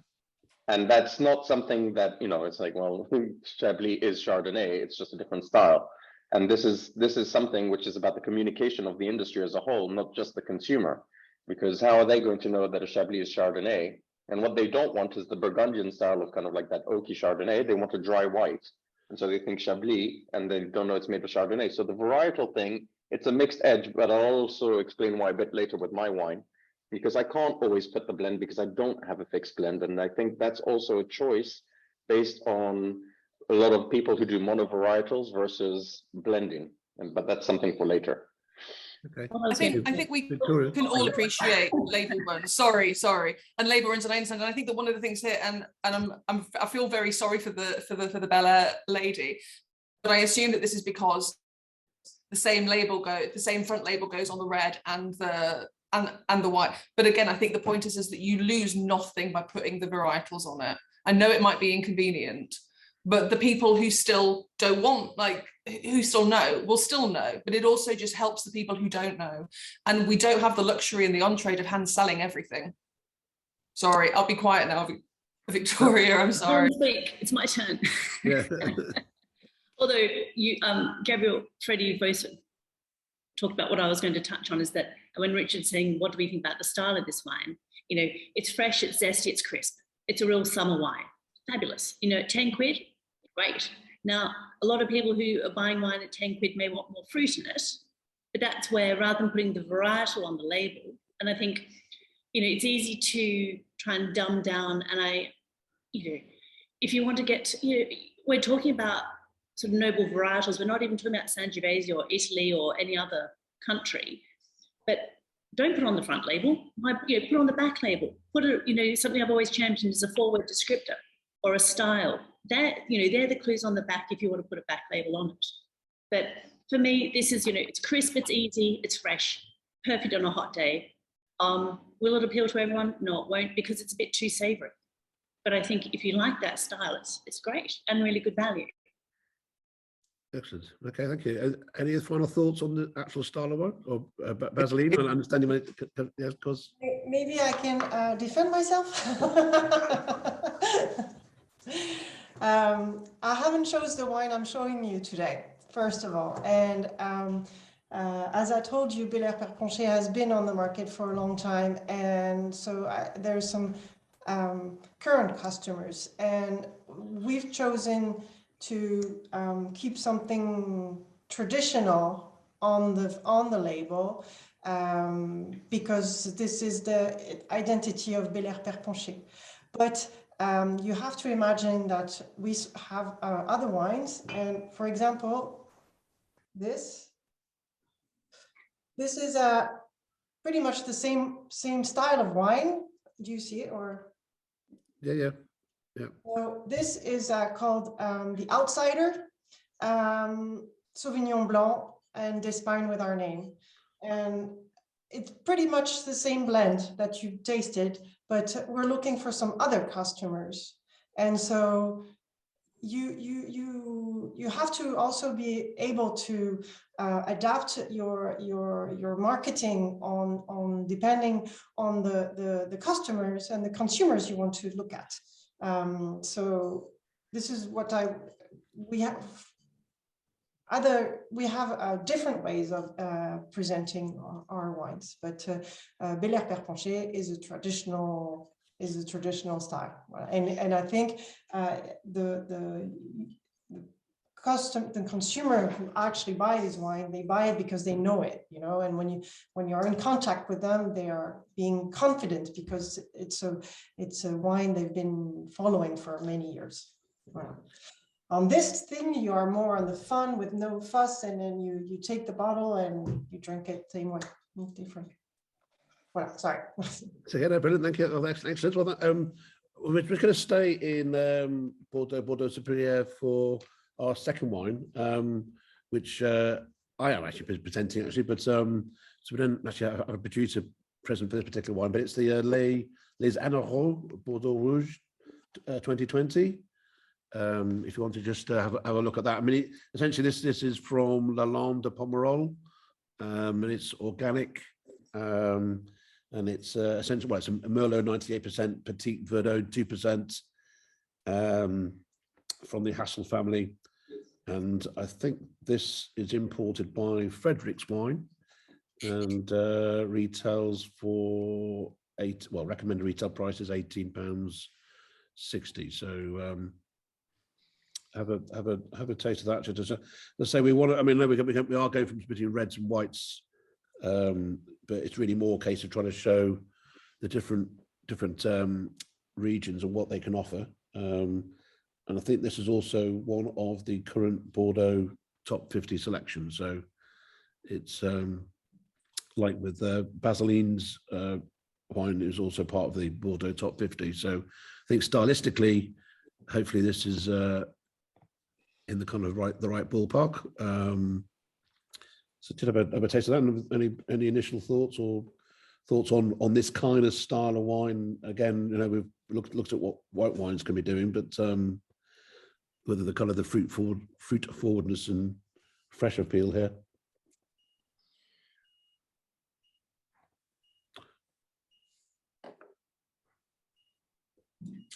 And that's not something that, you know, it's like, well, Chablis is Chardonnay. It's just a different style. And this is something which is about the communication of the industry as a whole, not just the consumer. Because how are they going to know that a Chablis is Chardonnay? And what they don't want is the Burgundian style of kind of like that oaky Chardonnay. They want a dry white. And so they think Chablis, and they don't know it's made of Chardonnay. So the varietal thing, it's a mixed edge, but I'll also explain why a bit later with my wine, because I can't always put the blend because I don't have a fixed blend. And I think that's also a choice based on a lot of people who do monovarietals versus blending. But that's something for later. Okay. I think we can all appreciate label runs. Sorry, and label runs, and I understand. And I think that one of the things here, and I feel very sorry for the Bella lady, but I assume that this is because the same front label goes on the red and the white. But again, I think the point is that you lose nothing by putting the varietals on it. I know it might be inconvenient, but the people who still don't want, like, who still know, will still know, but it also just helps the people who don't know. And we don't have the luxury and the on-trade of hand selling everything. Sorry, I'll be quiet now, Victoria, I'm sorry. It's my turn. Yeah. Although you, Gabriel, Freddie, both talked about what I was going to touch on, is that when Richard's saying, what do we think about the style of this wine? You know, it's fresh, it's zesty, it's crisp. It's a real summer wine. Fabulous. You know, 10 quid, great. Now, a lot of people who are buying wine at 10 quid may want more fruit in it, but that's where, rather than putting the varietal on the label, and I think, you know, it's easy to try and dumb down, and if you want to get, we're talking about sort of noble varietals. We're not even talking about Sangiovese or Italy or any other country, but don't put on the front label. Put it on the back label. Put it, something I've always championed is a forward descriptor or a style. That, they're the clues on the back if you want to put a back label on it. But for me, this is, it's crisp, it's easy, it's fresh, perfect on a hot day. Will it appeal to everyone? No, it won't, because it's a bit too savoury. But I think if you like that style, it's great and really good value. Excellent. Okay, thank you. Any final thoughts on the actual style of wine, or Vaseline? I understand you might, yes, because Maybe I can defend myself. I haven't chosen the wine I'm showing you today, first of all. And as I told you, Belair-Perponcher has been on the market for a long time. And so there's some current customers. And we've chosen to keep something traditional on the label, because this is the identity of Belair-Perponcher. But you have to imagine that we have other wines, and for example, this is pretty much the same style of wine. Do you see it? Or yeah. so this is called the Outsider, Sauvignon Blanc and d'Espagne with our name. And it's pretty much the same blend that you tasted, but we're looking for some other customers. And so you have to also be able to adapt your marketing on depending on the customers and the consumers you want to look at. So this is what we have different ways of presenting our wines, but Belair-Perponcher is a traditional style, and I think the consumer who actually buy this wine, they buy it because they know it, and when you're in contact with them, they are being confident because it's a wine they've been following for many years. On this thing, you are more on the fun with no fuss, and then you take the bottle and you drink it same way, different. Well, sorry. So yeah, no, brilliant. Thank you. Oh, excellent. Well, we're going to stay in Bordeaux Superior for our second wine, which I am actually presenting but so we don't actually have a producer present for this particular wine, but it's the Les Anaros Bordeaux Rouge 2020. If you want to just have a look at that. I mean, essentially this is from Lalande de Pomerol, and it's organic, and it's essentially, well, it's a Merlot 98%, Petit Verdot 2%, from the Hassel family, and I think this is imported by Frederick's Wine, and retails for recommended retail price is £18.60. So have a taste of that. Let's say we want to. I mean, we are going from between reds and whites, but it's really more a case of trying to show the different regions and what they can offer. And I think this is also one of the current Bordeaux top 50 selections. So it's like with Baseline's wine is also part of the Bordeaux top 50. So I think stylistically, hopefully this is in the kind of the right ballpark. So did have a taste of that. Any initial thoughts on this kind of style of wine? Again, we've looked at what white wines can be doing, but whether the kind of the fruit forwardness and fresh appeal here.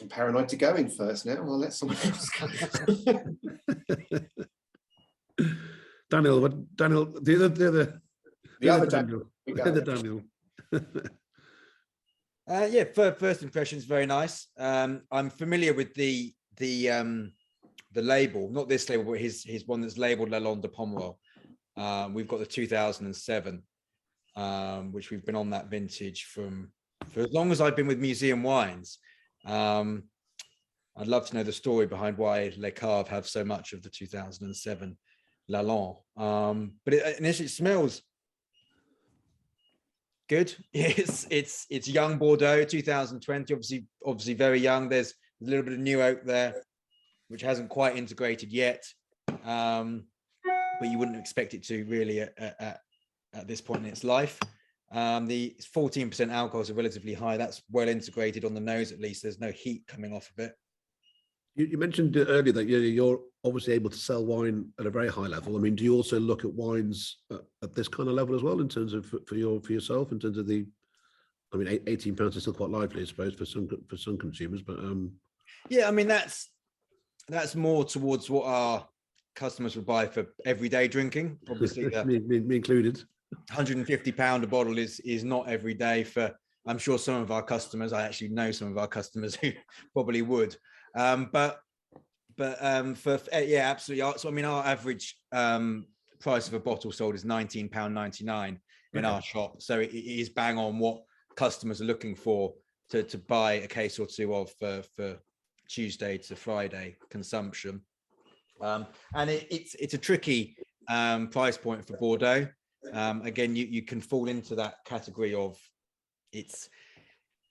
I'm paranoid to go in first now. I'll let someone else go. Daniel, the other Daniel. Yeah, first impression is very nice. I'm familiar with the label, not this label, but his one that's labeled Lalande de Pomerol. We've got the 2007, which we've been on that vintage for as long as I've been with museum wines. I'd love to know the story behind why Les Caves have so much of the 2007 Lalande. But it smells good. It's young Bordeaux 2020, obviously very young. There's a little bit of new oak there, which hasn't quite integrated yet, but you wouldn't expect it to really at this point in its life. The 14% alcohol is relatively high. That's well integrated on the nose, at least. There's no heat coming off of it. You mentioned earlier that you're obviously able to sell wine at a very high level. I mean, do you also look at wines at this kind of level as well, in terms of for yourself, in terms of the? I mean, £18 is still quite lively, I suppose, for some consumers. But yeah, I mean that's more towards what our customers would buy for everyday drinking. Obviously, me included. £150 a bottle is not every day for. I'm sure some of our customers. I actually know some of our customers who probably would. But yeah, absolutely. So I mean, our average price of a bottle sold is £19.99 in our shop. So it is bang on what customers are looking for to buy a case or two of for Tuesday to Friday consumption. And it's a tricky price point for Bordeaux. Again, you can fall into that category of it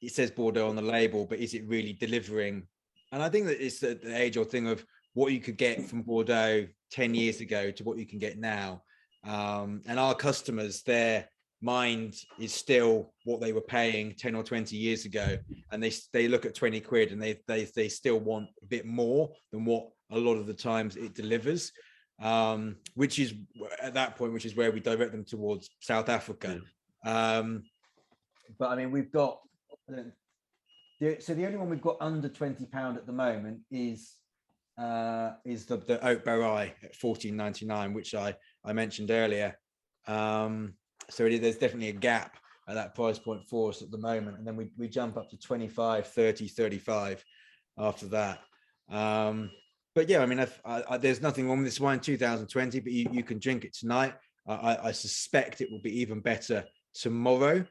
says Bordeaux on the label, but is it really delivering? And I think that it's the age-old thing of what you could get from Bordeaux 10 years ago to what you can get now. And our customers, their mind is still what they were paying 10 or 20 years ago. And they look at 20 quid and they still want a bit more than what a lot of the times it delivers, which is at that point, which is where we direct them towards South Africa. But I mean, we've got... So the only one we've got under £20 at the moment is the Oak Barai at £14.99, which I mentioned earlier. So there's definitely a gap at that price point for us at the moment, and then we jump up to 25, 30, 35 after that. But yeah, I mean, there's nothing wrong with this wine 2020, but you can drink it tonight. I suspect it will be even better tomorrow.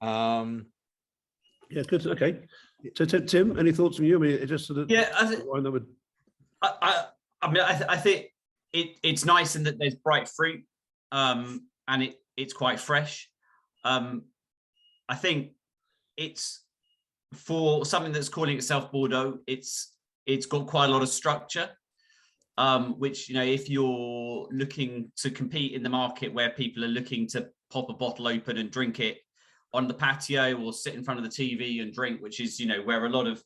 Yeah, good. Okay. So Tim, any thoughts from you? I mean, it just sort of I think it's nice in that there's bright fruit, and it's quite fresh. I think it's for something that's calling itself Bordeaux. It's got quite a lot of structure, which, if you're looking to compete in the market where people are looking to pop a bottle open and drink it on the patio or sit in front of the TV and drink, which is, where a lot of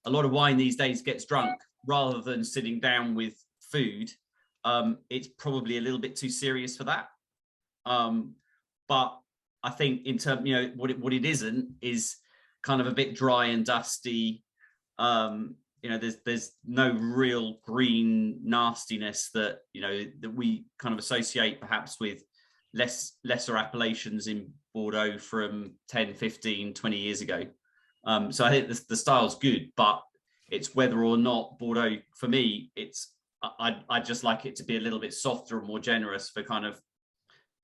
wine these days gets drunk, rather than sitting down with food, it's probably a little bit too serious for that. But I think in terms, what it isn't is kind of a bit dry and dusty. There's no real green nastiness that that we kind of associate perhaps with lesser appellations in Bordeaux from 10, 15, 20 years ago. So I think the style's good, but it's whether or not Bordeaux, for me, I'd just like it to be a little bit softer and more generous for kind of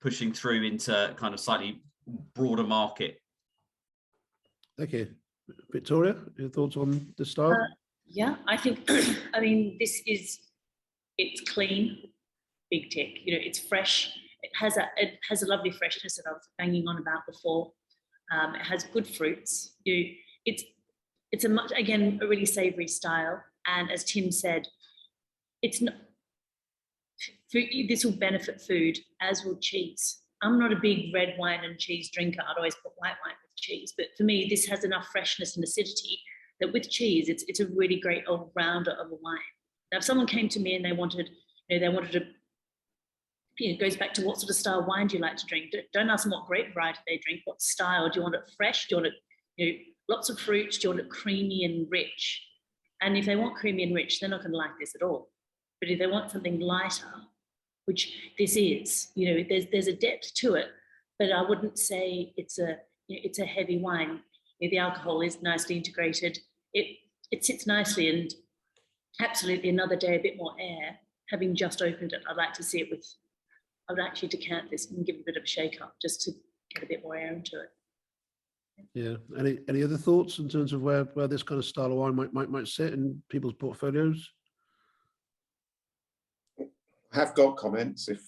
pushing through into kind of slightly broader market. Thank you. Victoria, your thoughts on the style? Yeah, I think, I mean, it's clean, big tick, it's fresh. It has a lovely freshness that I was banging on about before. It has good fruits. It's a much, again, a really savoury style. And as Tim said, it's not, this will benefit food, as will cheese. I'm not a big red wine and cheese drinker. I'd always put white wine with cheese. But for me, this has enough freshness and acidity that with cheese, it's a really great all-rounder of a wine. Now, if someone came to me and they wanted a, it goes back to what sort of style wine do you like to drink? Don't ask them what grape variety they drink. What style? Do you want it fresh? Do you want it, lots of fruit? Do you want it creamy and rich? And if they want creamy and rich, they're not going to like this at all. But if they want something lighter, which this is, there's a depth to it, but I wouldn't say it's a heavy wine. The alcohol is nicely integrated. It sits nicely, and absolutely another day, a bit more air. Having just opened it, I'd like to see it with. I would actually decant this and give it a bit of a shake up just to get a bit more air into it. Yeah. Any other thoughts in terms of where this kind of style of wine might sit in people's portfolios? I have got comments if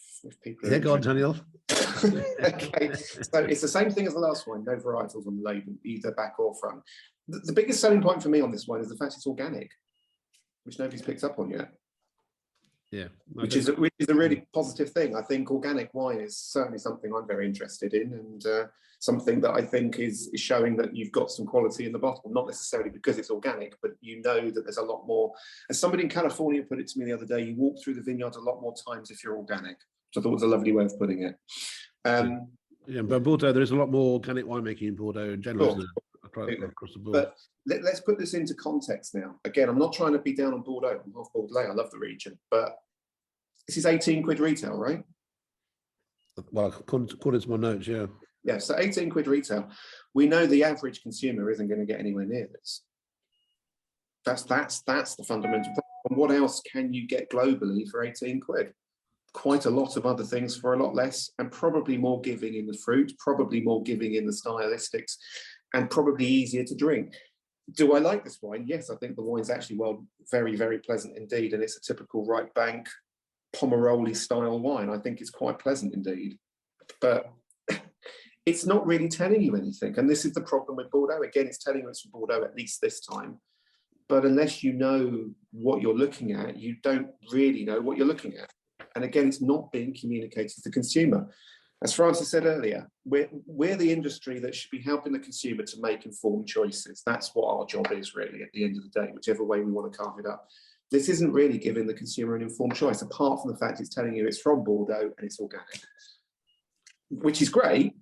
people. Yeah, go on, Daniel. Okay, so it's the same thing as the last one. No varietals on the label, either back or front. The biggest selling point for me on this one is the fact it's organic, which nobody's picked up on yet. Yeah, which is a really positive thing. I think organic wine is certainly something I'm very interested in, and something that I think is showing that you've got some quality in the bottle, not necessarily because it's organic, but you know that there's a lot more. As somebody in California put it to me the other day, you walk through the vineyards a lot more times if you're organic, which I thought was a lovely way of putting it. Yeah, but Bordeaux, there is a lot more organic winemaking in Bordeaux in general, isn't there? Across the board. But let's put this into context now. Again, I'm not trying to be down on Bordeaux. I'm half Bordeaux. I love the region, but this is 18 quid retail, right? Well, according to my notes, yeah. Yeah, so 18 quid retail. We know the average consumer isn't going to get anywhere near this. That's the fundamental problem. What else can you get globally for 18 quid? Quite a lot of other things for a lot less, and probably more giving in the fruit, probably more giving in the stylistics, and probably easier to drink. Do I like this wine? Yes, I think the wine's actually, well, very, very pleasant indeed. And it's a typical right bank Pomeroli style wine. I think it's quite pleasant indeed. But it's not really telling you anything. And this is the problem with Bordeaux. Again, it's telling you it's from Bordeaux, at least this time. But unless you know what you're looking at, you don't really know what you're looking at. And again, it's not being communicated to the consumer. As Francis said earlier, we're the industry that should be helping the consumer to make informed choices. That's what our job is really at the end of the day, whichever way we want to carve it up. This isn't really giving the consumer an informed choice, apart from the fact it's telling you it's from Bordeaux and it's organic, which is great,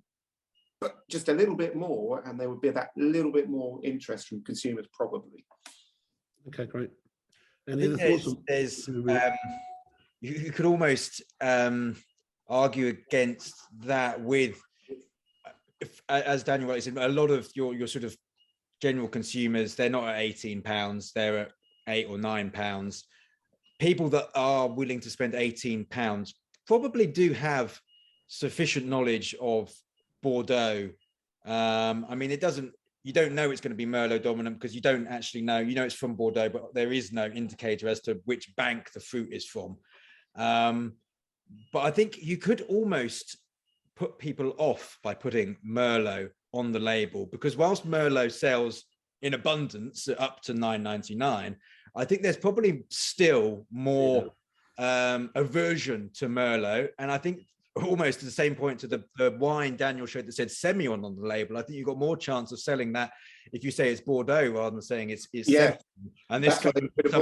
but just a little bit more, and there would be that little bit more interest from consumers probably. Okay, great. Any other thoughts? You could almost argue against that with, as Daniel said, a lot of your sort of general consumers, they're not at £18, they're at £8 or £9. People that are willing to spend £18 probably do have sufficient knowledge of Bordeaux. I mean, you don't know it's going to be Merlot dominant because you don't actually know. You know it's from Bordeaux, but there is no indicator as to which bank the fruit is from. But I think you could almost put people off by putting Merlot on the label, because whilst Merlot sells in abundance up to £9.99, I think there's probably still more aversion to Merlot. And I think almost at the same point to the wine Daniel showed that said Semillon on the label, I think you've got more chance of selling that if you say it's Bordeaux rather than saying it's yeah. Semillon. And this there's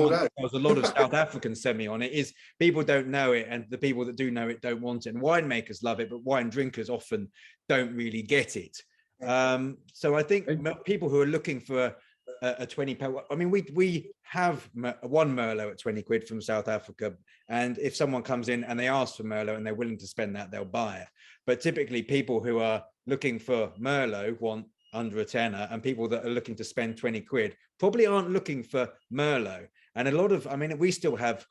a lot of South African Semillon. It is, people don't know it, and the people that do know it don't want it. And winemakers love it, but wine drinkers often don't really get it. So I think people who are looking for a £20, I mean, we have one Merlot at 20 quid from South Africa, and if someone comes in and they ask for Merlot and they're willing to spend that, they'll buy it. But typically people who are looking for Merlot want under a tenner, and people that are looking to spend 20 quid probably aren't looking for Merlot. And a lot of, I mean, we still have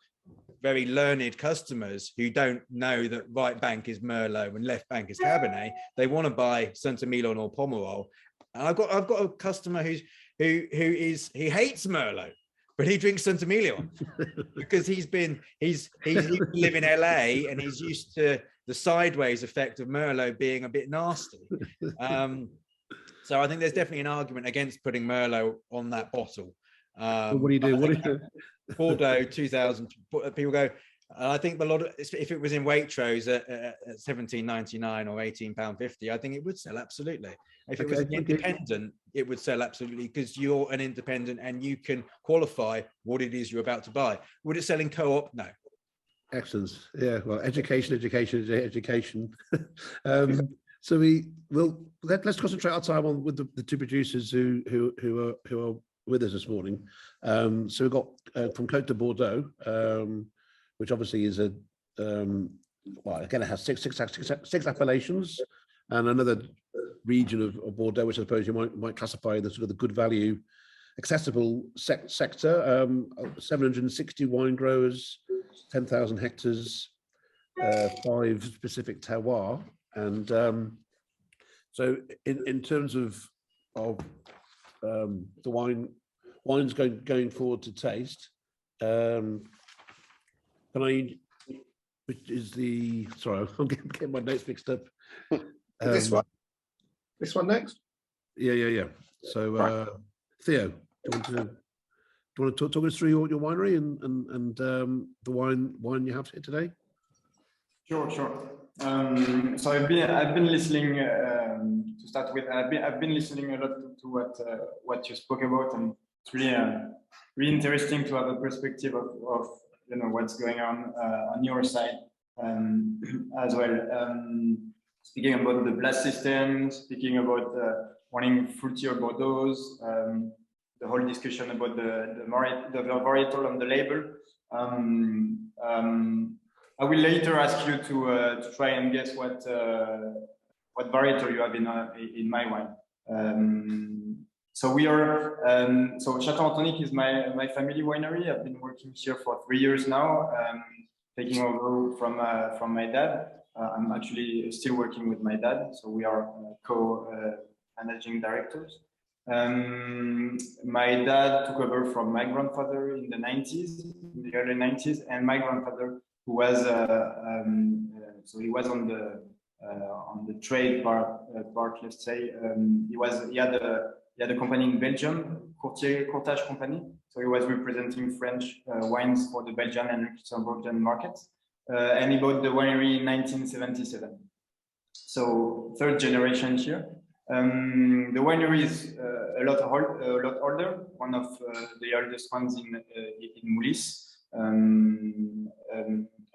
very learned customers who don't know that right bank is Merlot and left bank is Cabernet. They want to buy Saint-Emilion or Pomerol. And I've got a customer who hates Merlot, but he drinks Saint-Emilion because he's used to live in LA and he's used to the sideways effect of Merlot being a bit nasty. So I think there's definitely an argument against putting Merlot on that bottle. What do you do? Bordeaux 2000, people go, I think a lot of, if it was in Waitrose at £17.99 or £18.50, I think it would sell absolutely. If it was an independent, it would sell absolutely, because you're an independent and you can qualify what it is you're about to buy. Would it sell in co-op? No. Excellent. Yeah. Well, education. So let's concentrate our time on with the two producers who are with us this morning. So we've got from Côte de Bordeaux, which obviously is well, again, it has six appellations, and another region of Bordeaux, which I suppose you might classify the sort of the good value, accessible sector. 760 wine growers, 10,000 hectares, 5 specific terroirs, and so in terms of the wines going forward to taste. Which is the, sorry, I'm getting my notes mixed up. This one next? Yeah. So, right. Theo, do you want to do you want to talk us through your winery and the wine you have here today? Sure. So I've been listening to start with. I've been listening a lot to what you spoke about, and it's really interesting to have a perspective of what's going on your side as well. Speaking about the blast system, speaking about wanting fruitier Bordeaux, the whole discussion about the varietal on the label. I will later ask you to try and guess what varietal you have in my wine. So we are so Chateau Antonique is my family winery. I've been working here for 3 years now, taking over from my dad. I'm actually still working with my dad, so we are co-managing directors. My dad took over from my grandfather in the early 90s, and my grandfather, who was so he was on the trade part, let's say. He had a company in Belgium, courtage company. So he was representing French wines for the Belgian and Luxembourgian markets. And he bought the winery in 1977. So third generation here. The winery is a lot older, one of the oldest ones in Moulis.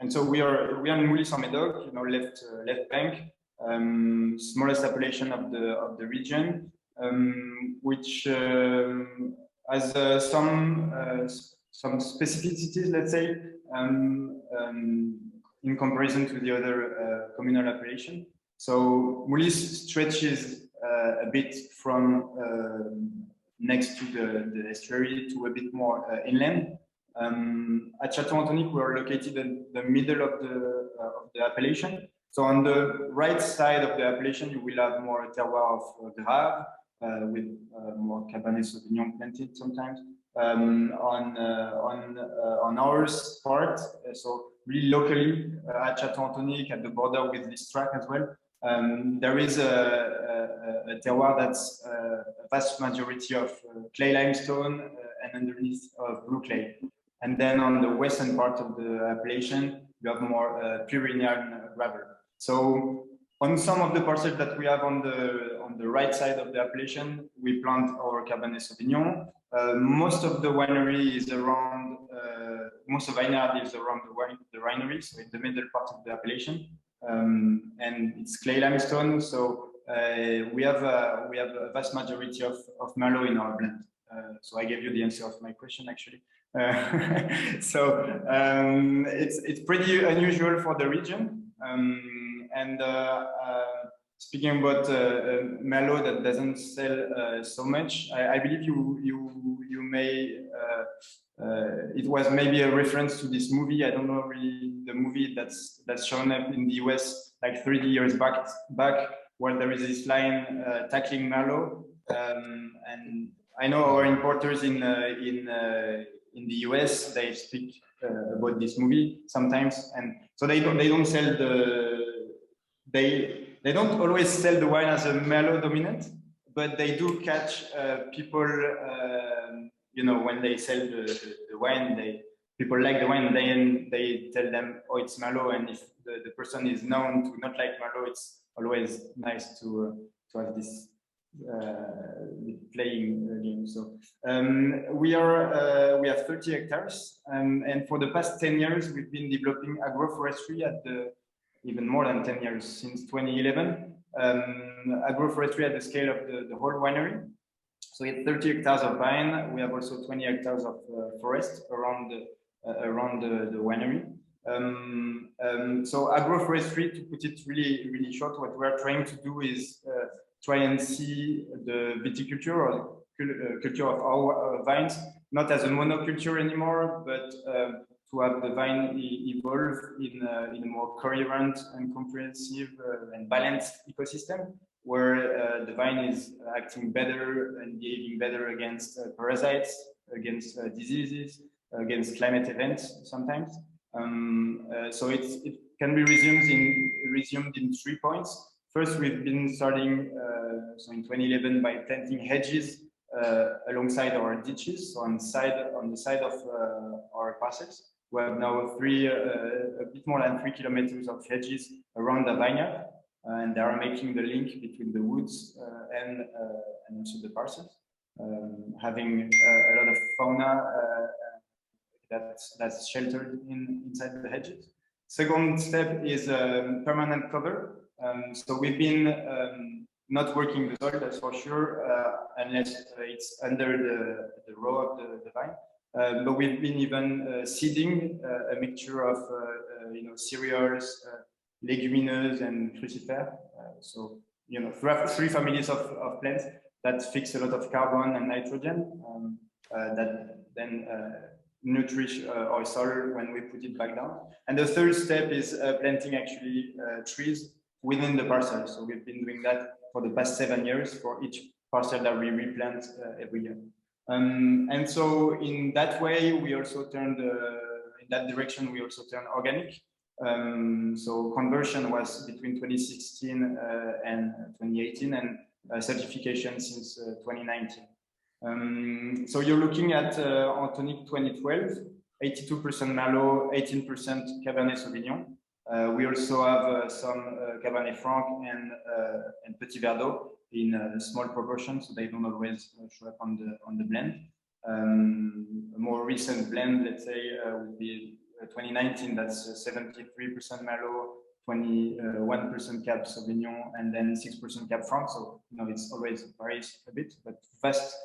And so we are in Moulis-en-Médoc, left bank, smallest appellation of the region, which has some specificities, let's say, in comparison to the other communal appellation. So Moulis stretches a bit from next to the estuary to a bit more inland. At Chateau Antonique, we are located in the middle of the appellation. So on the right side of the appellation, you will have more terroir of Grave, with more Cabernet Sauvignon planted sometimes. On our part, so really locally at Chateau Antonique, at the border with this track as well, there is a terroir that's a vast majority of clay limestone and underneath of blue clay. And then on the western part of the appellation, you have more Pyrenean gravel. So on some of the parcels that we have on the right side of the appellation, we plant our Cabernet Sauvignon. Most of the winery is around, most of Vineyard is around the winery, so in the middle part of the appellation. And it's clay limestone, so we have a vast majority of Merlot in our blend. So I gave you the answer of my question, actually. So it's pretty unusual for the region. Speaking about Merlot that doesn't sell so much, I believe you may. It was maybe a reference to this movie. I don't know really the movie that's shown up in the US like 30 years back, where there is this line tackling Merlot. And I know our importers in the US, they speak about this movie sometimes, and so they don't sell they don't always sell the wine as a Merlot dominant, but they do catch people. When they sell the wine, people like the wine, they tell them, oh, it's Merlot, and if the person is known to not like Merlot, it's always nice to have this playing game. So we have 30 hectares, and for the past 10 years we've been developing agroforestry even more than 10 years, since 2011. Agroforestry at the scale of the whole winery. So we have 30 hectares of vine. We have also 20 hectares of forest around the winery. So agroforestry, to put it really short, what we're trying to do is try and see the viticulture or culture of our vines, not as a monoculture anymore, but to have the vine evolve in a more coherent and comprehensive and balanced ecosystem, where the vine is acting better and behaving better against parasites, against diseases, against climate events sometimes. So it can be resumed in 3 points. First, we've been starting so in 2011 by planting hedges alongside our ditches, so on the side of our parcels. We have now a bit more than 3 kilometers of hedges around the vineyard, and they are making the link between the woods and also the parcels, having a lot of fauna that's sheltered inside the hedges. Second step is permanent cover. So we've been not working the soil, that's for sure, unless it's under the row of the vine. But we've been even seeding a mixture of cereals, leguminous, and crucifer. So three families of plants that fix a lot of carbon and nitrogen that then nourish our soil when we put it back down. And the third step is planting actually trees within the parcel. So we've been doing that for the past 7 years for each parcel that we replant every year. And so in that way, we also turned, in that direction, we also turned organic. So conversion was between 2016 and 2018, and certification since 2019. So you're looking at Antonique 2012, 82% Merlot, 18% Cabernet Sauvignon. We also have some Cabernet Franc and Petit Verdot in a small proportion, so they don't always show up on the blend. A more recent blend, let's say, would be 2019. That's 73% Merlot, 21% Cab Sauvignon, and then 6% Cab Franc. So it's always varies a bit, but vast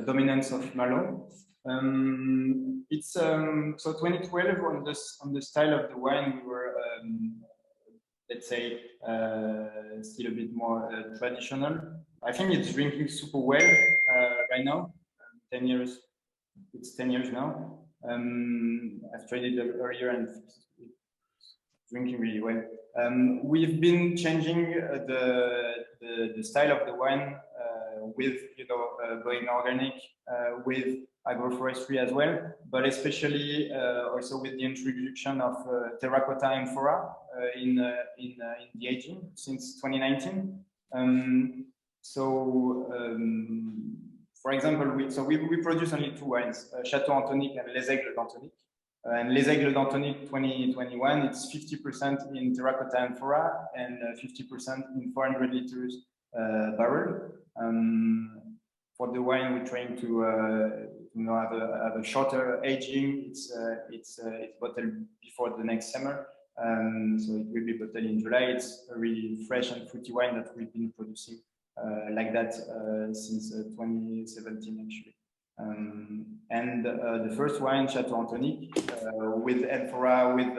dominance of Merlot. It's so 2012 on the style of the wine, we were let's say still a bit more traditional. I think it's drinking super well right now. 10 years, it's 10 years now. I've tried it earlier and it's drinking really well. We've been changing the style of the wine with going organic, with agroforestry as well, but especially also with the introduction of terracotta amphora in the aging since 2019. For example, we produce only 2 wines, Chateau Antonique and Les Aigles d'Antonique. And Les Aigles d'Antonique 2021, it's 50% in terracotta amphora and 50% in 400 liters barrel. For the wine, we're trying to have a shorter aging. It's bottled before the next summer, so it will be bottled in July. It's a really fresh and fruity wine that we've been producing like that since 2017 actually. And the first wine, Chateau Antonique, with amphora, with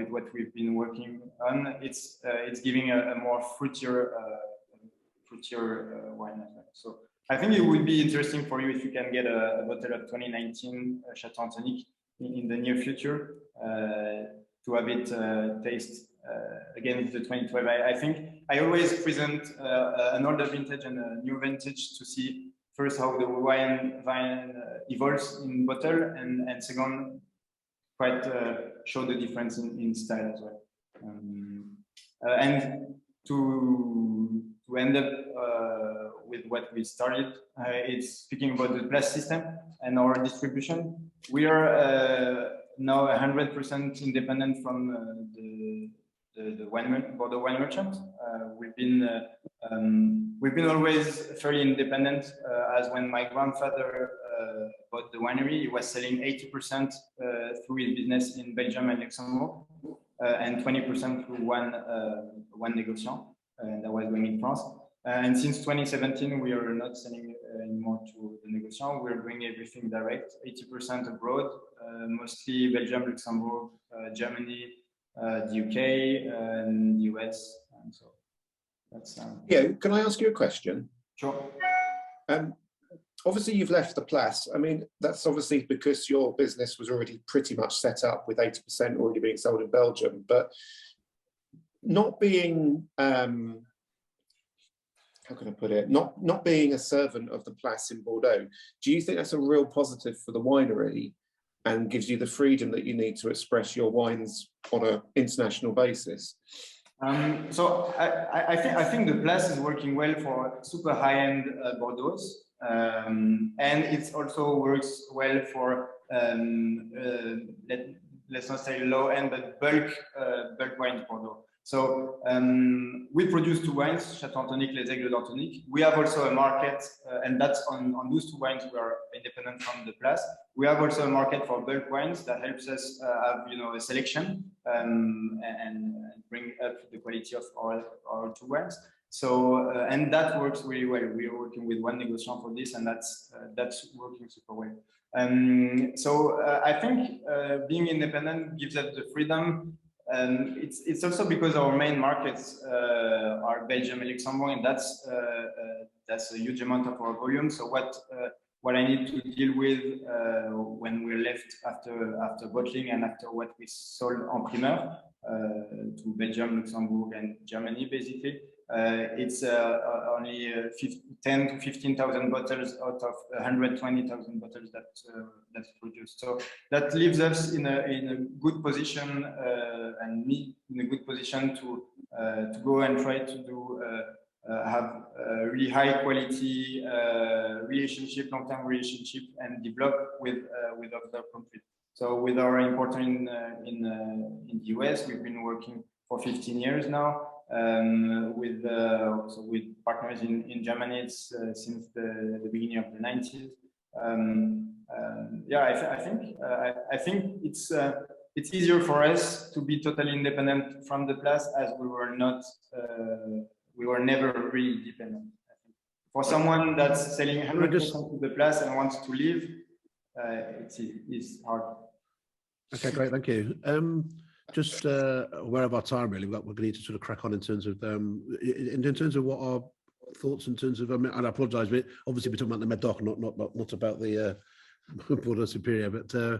what we've been working on, it's giving a more fruitier wine as well. So I think it would be interesting for you if you can get a bottle of 2019 Chateau Antonique in the near future to have it taste again the 2012. I think I always present an older vintage and a new vintage to see first how the wine evolves in bottle, and second, quite show the difference in style as well. And to end up with what we started, it's speaking about the plus system and our distribution. We are now 100% independent from the Bordeaux wine merchant. We've been always fairly independent, as when my grandfather bought the winery, he was selling 80% through his business in Belgium and Luxembourg, and 20% through one négociant that was going in France. And since 2017, we are not selling anymore to the négociant. We're doing everything direct, 80% abroad, mostly Belgium, Luxembourg, Germany, the UK, and the US. And so that's yeah. Can I ask you a question? Sure. Obviously, you've left the Place. I mean, that's obviously because your business was already pretty much set up with 80% already being sold in Belgium, but not being how can I put it? Not being a servant of the Place in Bordeaux. Do you think that's a real positive for the winery and gives you the freedom that you need to express your wines on an international basis? So I think the Place is working well for super high-end Bordeaux. And it also works well for let's not say low end, but bulk wine Bordeaux. So we produce two wines, Chateau Antonique, Les Aigles d'Antonique. We have also a market, and that's on those two wines we are independent from the Place. We have also a market for bulk wines that helps us have a selection and bring up the quality of our two wines. So and that works really well. We are working with one negociant for this, and that's working super well. So I think being independent gives us the freedom. It's also because our main markets are Belgium and Luxembourg, and that's a huge amount of our volume. So what I need to deal with when we're left after bottling and after what we sold en primeur to Belgium, Luxembourg, and Germany, basically. It's only 10 to 15,000 bottles out of 120,000 bottles that's produced. So that leaves us in a good position, and me in a good position to go and try to do have a really high quality relationship, long-term relationship, and develop with other countries. So with our importer in the US, we've been working for 15 years now. With partners in Germany, it's since the beginning of the 90s. Yeah, I think it's easier for us to be totally independent from the Place, as we were never really dependent. For someone that's selling 100% to the Place and wants to leave, it's hard. Okay, great, thank you. Just aware of our time, really. We're going to need to sort of crack on in terms of what our thoughts in terms of. And I apologise, but obviously we're talking about the Medoc, not about the Bordeaux Superior. But so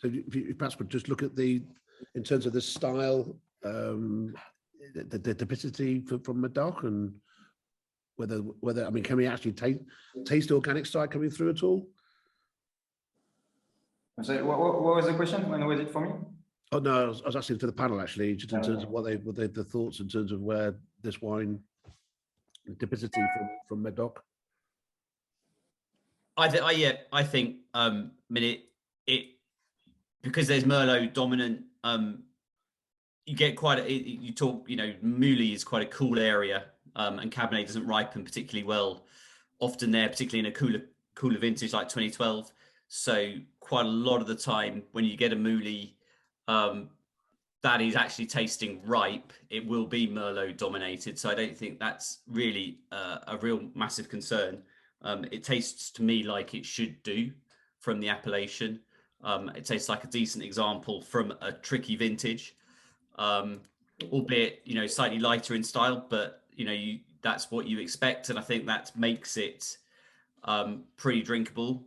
if you perhaps would just look at in terms of the style, the typicity from Medoc, and whether I mean, can we actually taste organic style coming through at all? So what was the question? When was it for me? Oh no, I was asking to the panel actually, just in terms of what the thoughts in terms of where this wine, the typicity from Medoc. I think I mean it because there's Merlot dominant. You get quite you talk, Mouly is quite a cool area, and Cabernet doesn't ripen particularly well often there, particularly in a cooler vintage like 2012. So quite a lot of the time when you get a Mouly that is actually tasting ripe, it will be Merlot dominated. So I don't think that's really a real massive concern. It tastes to me like it should do from the appellation. It tastes like a decent example from a tricky vintage, albeit slightly lighter in style, but that's what you expect, and I think that makes it pretty drinkable.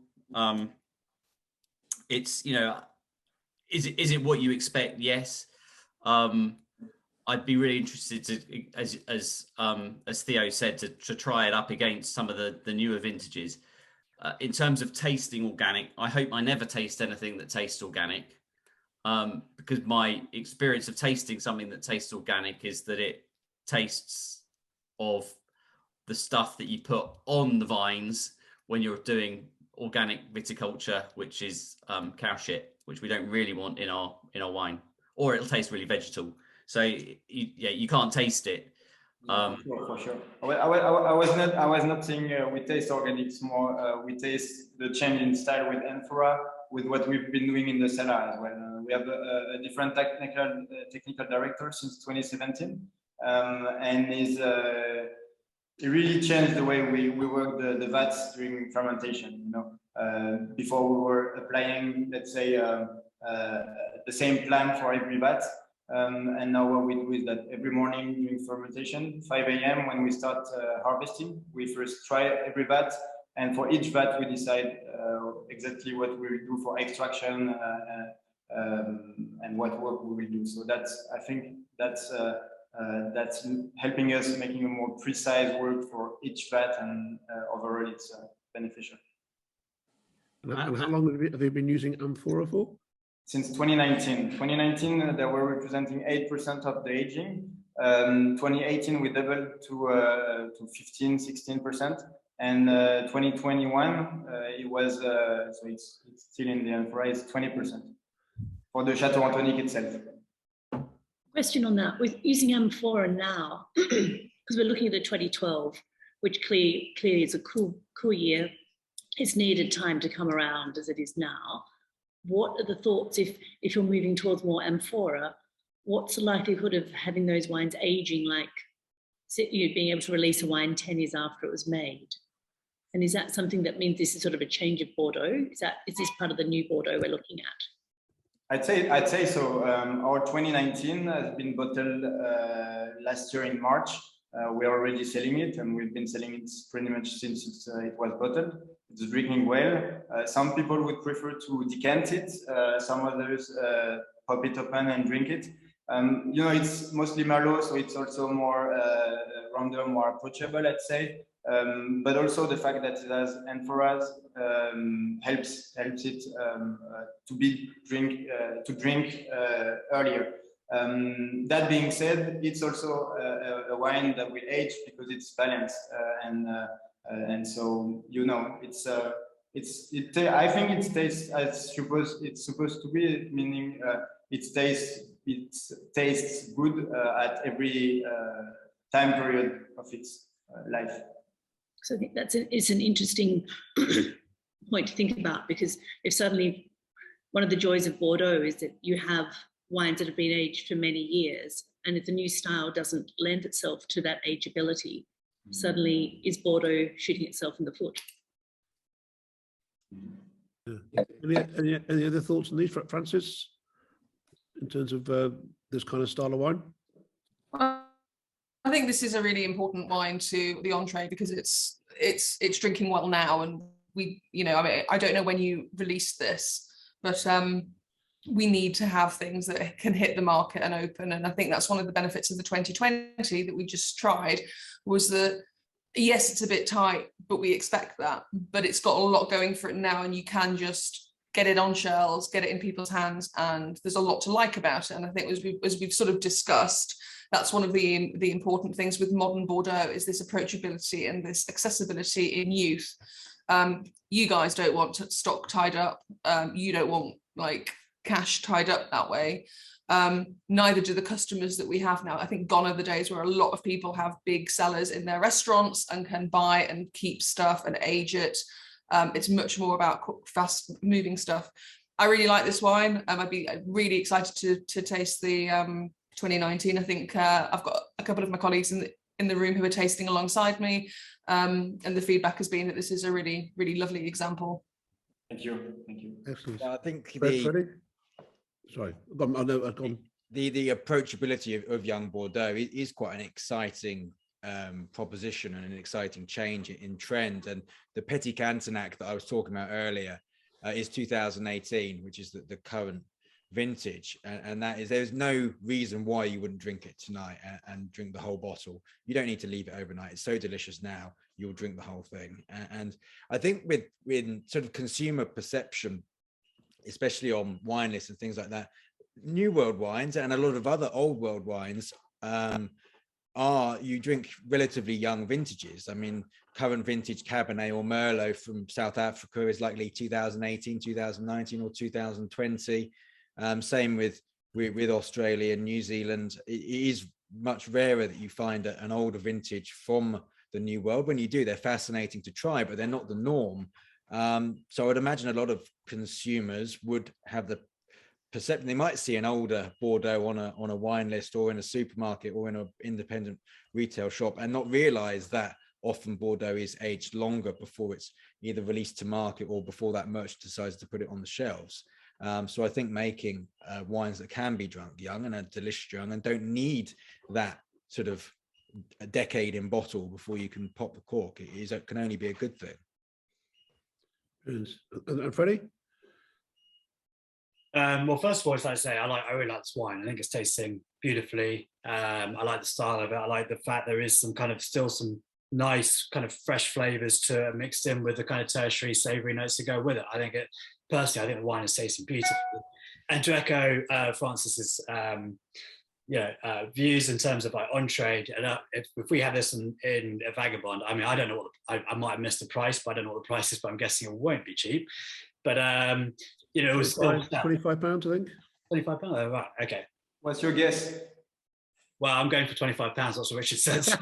It's is it what you expect? Yes. I'd be really interested to, as Theo said, to try it up against some of the newer vintages. In terms of tasting organic, I hope I never taste anything that tastes organic, because my experience of tasting something that tastes organic is that it tastes of the stuff that you put on the vines when you're doing organic viticulture, which is cow shit, which we don't really want in our wine, or it'll taste really vegetal. So you can't taste it. For sure. I was not saying we taste organics more. We taste the change in style with Amphora, with what we've been doing in the cellar as well. We have a different technical director since 2017, and it really changed the way we work the vats during fermentation. Before we were applying, let's say, the same plan for every vat, and now what we do is that every morning during fermentation, 5 a.m. when we start harvesting, we first try every vat, and for each vat we decide exactly what we will do for extraction and what work we will do. So I think that's helping us making a more precise work for each vat, and overall it's beneficial. And how long have you been using Amphora for? Since 2019. 2019, they were representing 8% of the aging. 2018 we doubled to 15-16%, and 2021 it was so it's still in the amphora, it's 20% for the Chateau Antonique itself. Question on that, with using amphora now, because we're looking at the 2012, which clearly is a cool year. It's needed time to come around as it is now. What are the thoughts if you're moving towards more amphora? What's the likelihood of having those wines aging, like you being able to release a wine 10 years after it was made? And is that something that means this is sort of a change of Bordeaux? Is this part of the new Bordeaux we're looking at? I'd say so. Our 2019 has been bottled last year in March. We're already selling it, and we've been selling it pretty much since it was bottled. It's drinking well. Some people would prefer to decant it. Some others pop it open and drink it. You know, it's mostly Merlot, so it's also more rounder, more approachable, I'd say. But also the fact that it has amphoras helps it to drink earlier. That being said, it's also a wine that will age because it's balanced, and so, you know, I think it tastes as it's supposed to be, meaning it tastes good at every time period of its life. So I think it's an interesting point to think about, because if suddenly one of the joys of Bordeaux is that you have wines that have been aged for many years, and if the new style doesn't lend itself to that ageability, suddenly is Bordeaux shooting itself in the foot? Yeah. Any other thoughts on these, Francis, in terms of this kind of style of wine? I think this is a really important wine to the entree because it's drinking well now, and we, you know, I mean, I don't know when you release this, but we need to have things that can hit the market and open. And I think that's one of the benefits of the 2020 that we just tried, was that yes, it's a bit tight, but we expect that, but it's got a lot going for it now, and you can just get it on shelves, get it in people's hands, and there's a lot to like about it. And I think as we've sort of discussed, that's one of the important things with modern Bordeaux, is this approachability and this accessibility in youth. You guys don't want stock tied up. You don't want like cash tied up that way. Neither do the customers that we have now. I think gone are the days where a lot of people have big cellars in their restaurants and can buy and keep stuff and age it. It's much more about fast moving stuff. I really like this wine. I'd be really excited to taste the 2019. I think I've got a couple of my colleagues in the room who are tasting alongside me, and the feedback has been that this is a really, really lovely example. Thank you. Excellent. I think Freddie? Sorry, I've gone. The approachability of young Bordeaux is quite an exciting proposition and an exciting change in trend. And the Petit Cantonac that I was talking about earlier is 2018, which is the current vintage, and that is, there's no reason why you wouldn't drink it tonight and drink the whole bottle. You don't need to leave it overnight. It's so delicious now, you'll drink the whole thing. And I think with sort of consumer perception, especially on wine lists and things like that, new world wines and a lot of other old world wines you drink relatively young vintages. I mean, current vintage Cabernet or Merlot from South Africa is likely 2018, 2019 or 2020. Same with Australia and New Zealand. It is much rarer that you find an older vintage from the new world. When you do, they're fascinating to try, but they're not the norm. So I would imagine a lot of consumers would have the perception, they might see an older Bordeaux on a wine list or in a supermarket or in an independent retail shop and not realize that often Bordeaux is aged longer before it's either released to market or before that merchant decides to put it on the shelves. So I think making wines that can be drunk young and are delicious young and don't need that sort of a decade in bottle before you can pop the cork, it can only be a good thing. And Freddie? Well, first of all, as I say, I really like this wine. I think it's tasting beautifully. I like the style of it. I like the fact there is still some nice kind of fresh flavors to it, mixed in with the kind of tertiary savory notes to go with it. Personally, I think the wine is tasting beautiful. And to echo Francis's views in terms of like on trade. And if we have this in a Vagabond, I mean, I don't know what I might have missed the price, but I don't know what the price is, but I'm guessing it won't be cheap. But it was still £25, I think. £25. Oh, right, okay. What's your guess? Well, I'm going for £25. That's what Richard said. So.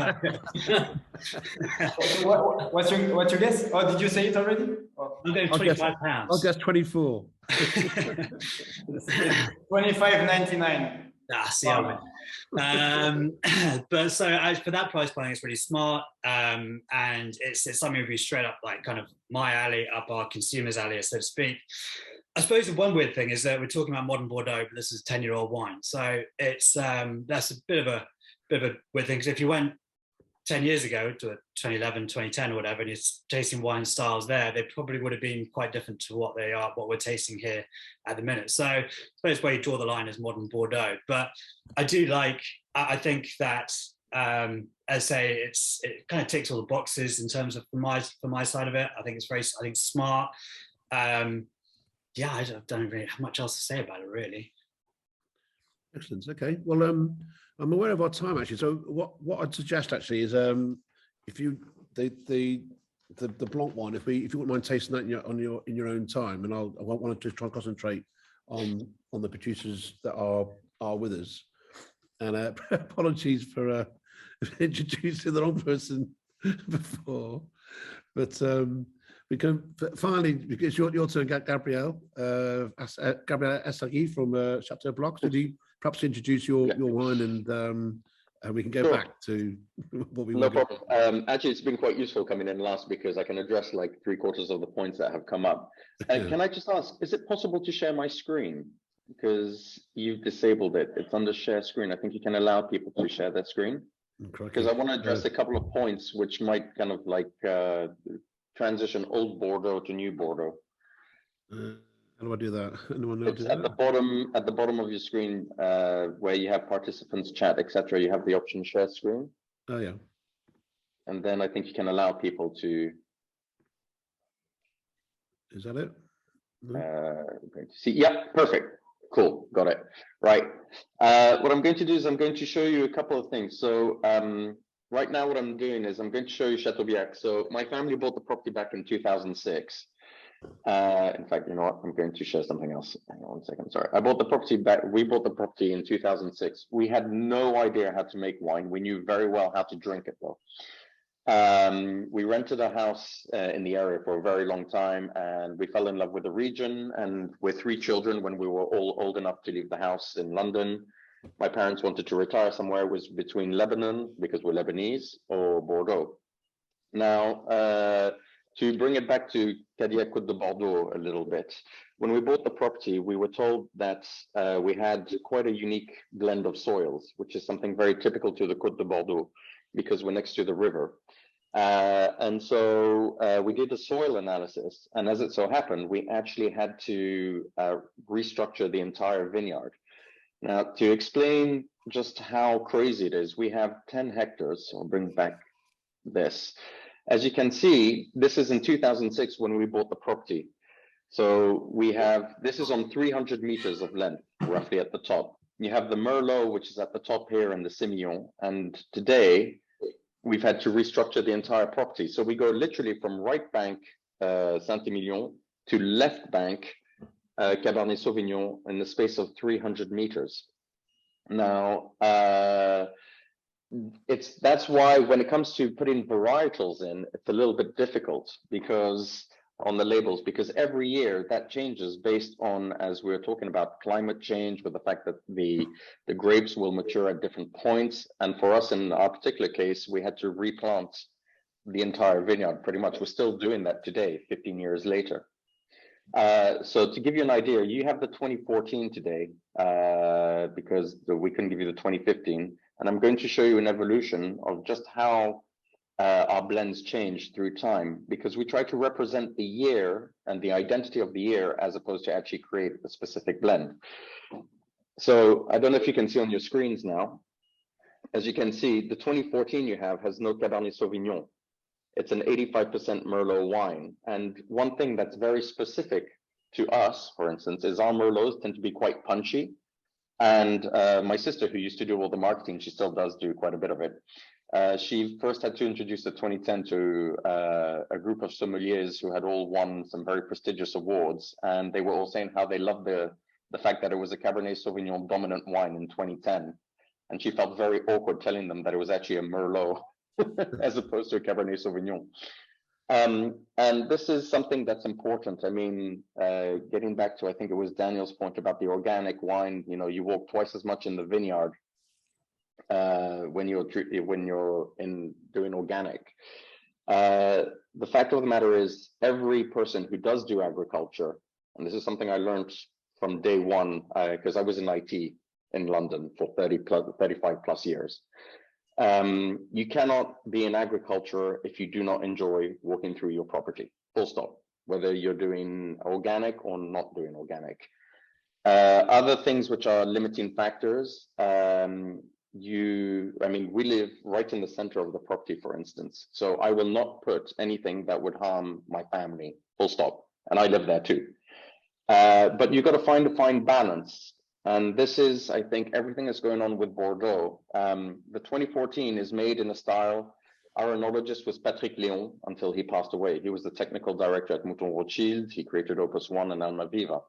What's your guess? Oh, did you say it already? Oh. I'm going £25. I'll guess 24. 25.99. See, I win. But so for that price point, it's really smart, and it's something to be straight up like kind of my alley, up our consumers' alley, so to speak. I suppose the one weird thing is that we're talking about modern Bordeaux, but this is a 10-year-old wine, so it's that's a bit of a weird thing. Because if you went 10 years ago to 2011, 2010 or whatever, and you're tasting wine styles there, they probably would have been quite different to what we're tasting here at the minute. So I suppose where you draw the line is modern Bordeaux. But I think that, as I say, it kind of ticks all the boxes in terms of for my side of it. I think it's smart. I don't really have much else to say about it, really. Excellent. Okay. Well, I'm aware of our time actually. So what I'd suggest actually is if you the Blanc wine, if you wouldn't mind tasting that in your own time, and I want to try and concentrate on the producers that are with us. And apologies for introducing the wrong person before, but we can finally, because your turn, Gabrielle Essagui from Chateau Bloch. Could you perhaps introduce your wine, and we can go back to what we were. No problem. Actually, it's been quite useful coming in last because I can address like 3/4 of the points that have come up. Can I just ask, is it possible to share my screen? Because you've disabled it. It's under share screen. I think you can allow people to share their screen. Because I want to address a couple of points which might kind of like transition old Bordeaux to new Bordeaux. How do I do that? Anyone know? It's at the bottom of your screen where you have participants chat, etc. You have the option share screen. Oh yeah. And then I think you can allow people to. Is that it? Going to see. Yeah, perfect. Cool, got it. Right. What I'm going to do is I'm going to show you a couple of things. So right now what I'm doing is I'm going to show you Chateaubriac. So my family bought the property back in 2006. In fact, you know what? I'm going to share something else. Hang on 1 second. Sorry. I bought the property back. We bought the property in 2006. We had no idea how to make wine. We knew very well how to drink it though. We rented a house in the area for a very long time, and we fell in love with the region. And with 3 children, when we were all old enough to leave the house in London, my parents wanted to retire somewhere. It was between Lebanon, because we're Lebanese, or Bordeaux. Now, to bring it back to Cadillac Côte de Bordeaux a little bit, when we bought the property, we were told that we had quite a unique blend of soils, which is something very typical to the Côte de Bordeaux, because we're next to the river. And so we did a soil analysis, and as it so happened, we actually had to restructure the entire vineyard. Now, to explain just how crazy it is, we have 10 hectares. I'll bring back this. As you can see, this is in 2006 when we bought the property. So we have, this is on 300 meters of length, roughly at the top. You have the Merlot, which is at the top here, and the Semillon. And today, we've had to restructure the entire property. So we go literally from right bank Saint-Emilion to left bank Cabernet Sauvignon in the space of 300 meters. Now, that's why when it comes to putting varietals in, it's a little bit difficult because on the labels, because every year that changes based on, as we were talking about, climate change, with the fact that the grapes will mature at different points. And for us, in our particular case, we had to replant the entire vineyard pretty much. We're still doing that today, 15 years later. So to give you an idea, you have the 2014 today, because we couldn't give you the 2015. And I'm going to show you an evolution of just how our blends change through time, because we try to represent the year and the identity of the year as opposed to actually create a specific blend. So I don't know if you can see on your screens now. As you can see, the 2014 you have has no Cabernet Sauvignon. It's an 85% Merlot wine. And one thing that's very specific to us, for instance, is our Merlots tend to be quite punchy. And my sister, who used to do all the marketing, she still does do quite a bit of it. She first had to introduce the 2010 to a group of sommeliers who had all won some very prestigious awards, and they were all saying how they loved the fact that it was a Cabernet Sauvignon dominant wine in 2010, and she felt very awkward telling them that it was actually a Merlot as opposed to a Cabernet Sauvignon. And this is something that's important. I mean, getting back to, I think it was Daniel's point about the organic wine, you know, you walk twice as much in the vineyard when you're in doing organic. The fact of the matter is, every person who does do agriculture, and this is something I learned from day one, because I was in IT in London for 35 plus years. You cannot be in agriculture if you do not enjoy walking through your property, full stop, whether you're doing organic or not doing organic. Other things which are limiting factors, we live right in the center of the property, for instance. So I will not put anything that would harm my family, full stop. And I live there too. But you've got to find a fine balance. And this is, I think, everything that's going on with Bordeaux. The 2014 is made in a style. Our enologist was Patrick Léon until he passed away. He was the technical director at Mouton Rothschild. He created Opus One and Almaviva.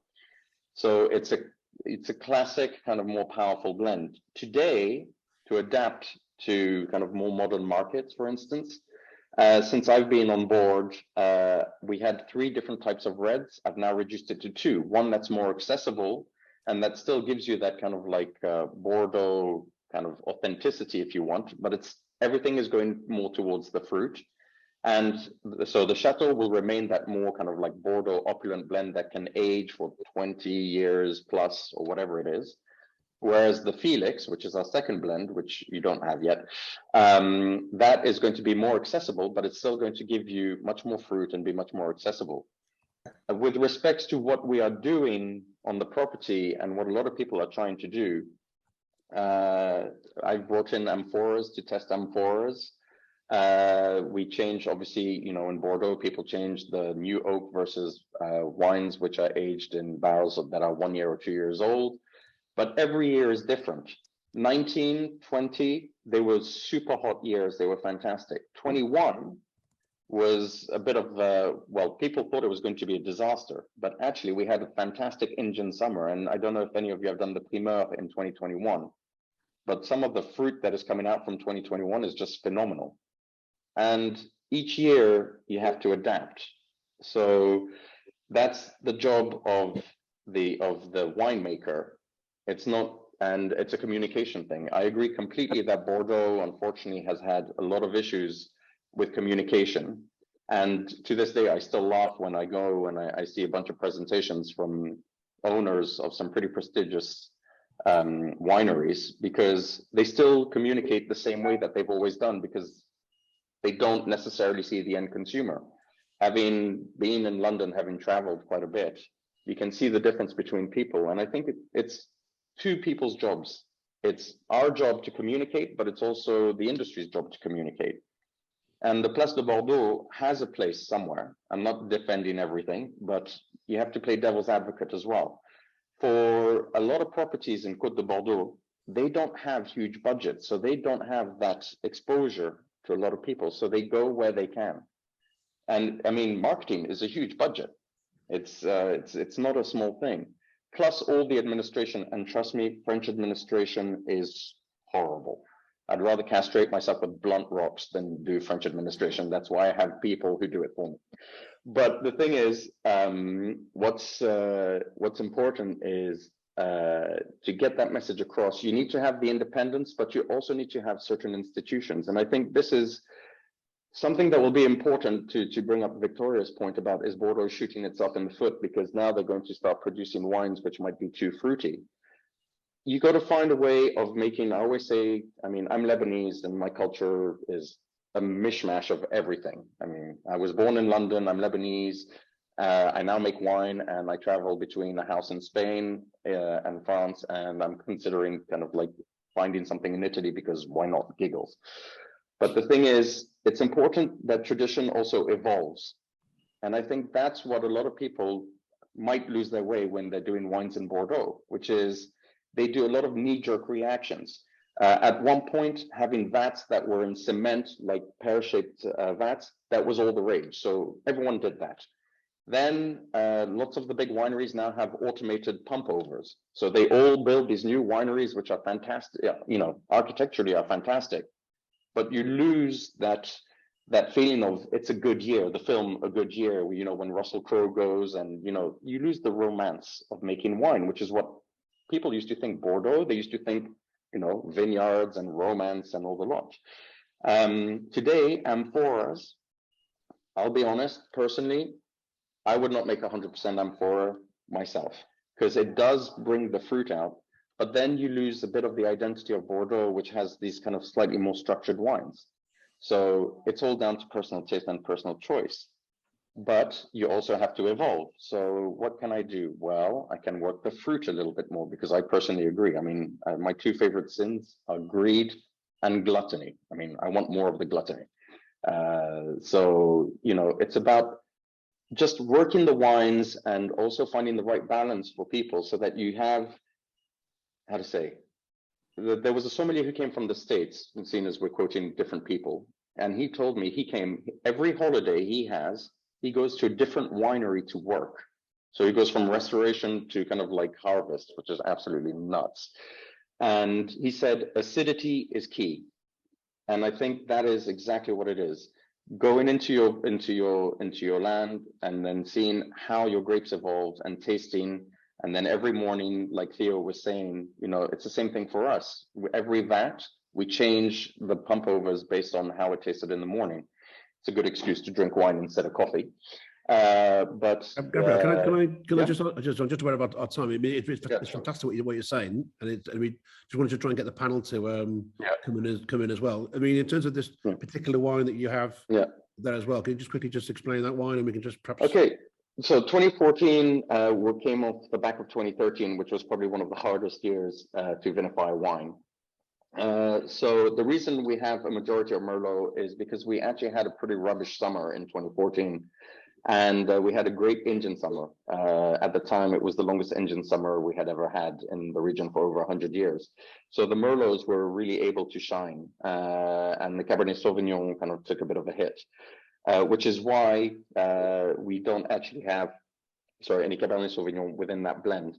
So it's a classic, kind of more powerful blend. Today, to adapt to kind of more modern markets, for instance, since I've been on board, we had 3 different types of reds. I've now reduced it to 2. One that's more accessible, and that still gives you that kind of like Bordeaux kind of authenticity, if you want, but everything is going more towards the fruit. And so the Chateau will remain that more kind of like Bordeaux opulent blend that can age for 20 years plus or whatever it is. Whereas the Felix, which is our second blend, which you don't have yet, that is going to be more accessible, but it's still going to give you much more fruit and be much more accessible. With respect to what we are doing on the property and what a lot of people are trying to do, I brought in amphoras to test amphoras. We changed, obviously, you know, in Bordeaux, people changed the new oak versus wines which are aged in barrels that are 1 year or 2 years old. But every year is different. 19, 20, they were super hot years. They were fantastic. 21 was a bit of well, people thought it was going to be a disaster, but actually we had a fantastic Indian summer. And I don't know if any of you have done the primeur in 2021, but some of the fruit that is coming out from 2021 is just phenomenal. And each year you have to adapt. So that's the job of the winemaker. It's not, and it's a communication thing. I agree completely that Bordeaux, unfortunately, has had a lot of issues with communication. And to this day, I still laugh when I go and I see a bunch of presentations from owners of some pretty prestigious wineries, because they still communicate the same way that they've always done, because they don't necessarily see the end consumer. Having been in London, having traveled quite a bit, you can see the difference between people. And I think it's 2 people's jobs. It's our job to communicate, but it's also the industry's job to communicate. And the Place de Bordeaux has a place somewhere. I'm not defending everything, but you have to play devil's advocate as well. For a lot of properties in Côte de Bordeaux, they don't have huge budgets, so they don't have that exposure to a lot of people. So they go where they can. And I mean, marketing is a huge budget. It's not a small thing. Plus all the administration, and trust me, French administration is horrible. I'd rather castrate myself with blunt rocks than do French administration. That's why I have people who do it for me. But the thing is, what's important is to get that message across. You need to have the independence, but you also need to have certain institutions. And I think this is something that will be important to bring up Victoria's point about, is Bordeaux shooting itself in the foot, because now they're going to start producing wines which might be too fruity. You got to find a way of making, I always say, I mean, I'm Lebanese and my culture is a mishmash of everything. I mean, I was born in London, I'm Lebanese. I now make wine and I travel between a house in Spain and France, and I'm considering kind of like finding something in Italy, because why not, giggles. But the thing is, it's important that tradition also evolves. And I think that's what a lot of people might lose their way when they're doing wines in Bordeaux, which is they do a lot of knee-jerk reactions. At one point, having vats that were in cement, like pear-shaped vats, that was all the rage. So everyone did that. Then lots of the big wineries now have automated pump overs. So they all build these new wineries, which are fantastic, you know, architecturally are fantastic. But you lose that feeling of it's a good year, the film A Good Year, you know, when Russell Crowe goes, and, you know, you lose the romance of making wine, which is what people used to think Bordeaux. They used to think, you know, vineyards and romance and all the lot. Today, amphoras, I'll be honest, personally, I would not make 100% amphora myself, because it does bring the fruit out, but then you lose a bit of the identity of Bordeaux, which has these kind of slightly more structured wines. So it's all down to personal taste and personal choice, but you also have to evolve. So what can I do? Well, I can work the fruit a little bit more, because I personally agree. I mean, my two favorite sins are greed and gluttony. I mean, I want more of the gluttony. So, you know, it's about just working the wines and also finding the right balance for people, so that you have, how to say, there was a sommelier who came from the States, seen as we're quoting different people, and he told me he came every holiday he goes to a different winery to work. So he goes from restoration to kind of like harvest, which is absolutely nuts. And he said acidity is key, and I think that is exactly what it is. Going into your land and then seeing how your grapes evolved and tasting, and then every morning, like Theo was saying, you know, it's the same thing for us. Every vat, we change the pump overs based on how it tasted in the morning. It's a good excuse to drink wine instead of coffee. Gabriel, can I just aware about our time? I mean, it's fantastic what you're saying, and we just wanted to try and get the panel to come in as well. I mean, in terms of this particular wine that you have there as well, can you just quickly just explain that wine, and we can just perhaps. Okay, so 2014 came off the back of 2013, which was probably one of the hardest years to vinify wine. So the reason we have a majority of Merlot is because we actually had a pretty rubbish summer in 2014. And we had a great engine summer. At the time, it was the longest engine summer we had ever had in the region for over 100 years. So the Merlots were really able to shine, and the Cabernet Sauvignon kind of took a bit of a hit, which is why we don't actually have, any Cabernet Sauvignon within that blend.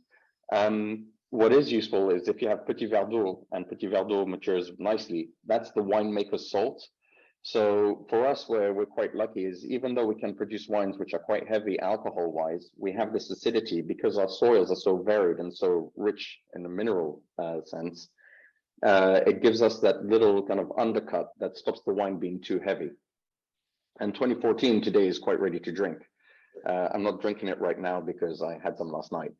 What is useful is if you have Petit Verdot, and Petit Verdot matures nicely, that's the winemaker's salt. So for us, where we're quite lucky is, even though we can produce wines which are quite heavy alcohol-wise, we have this acidity because our soils are so varied and so rich in the mineral sense. It gives us that little kind of undercut that stops the wine being too heavy. And 2014 today is quite ready to drink. I'm not drinking it right now because I had some last night,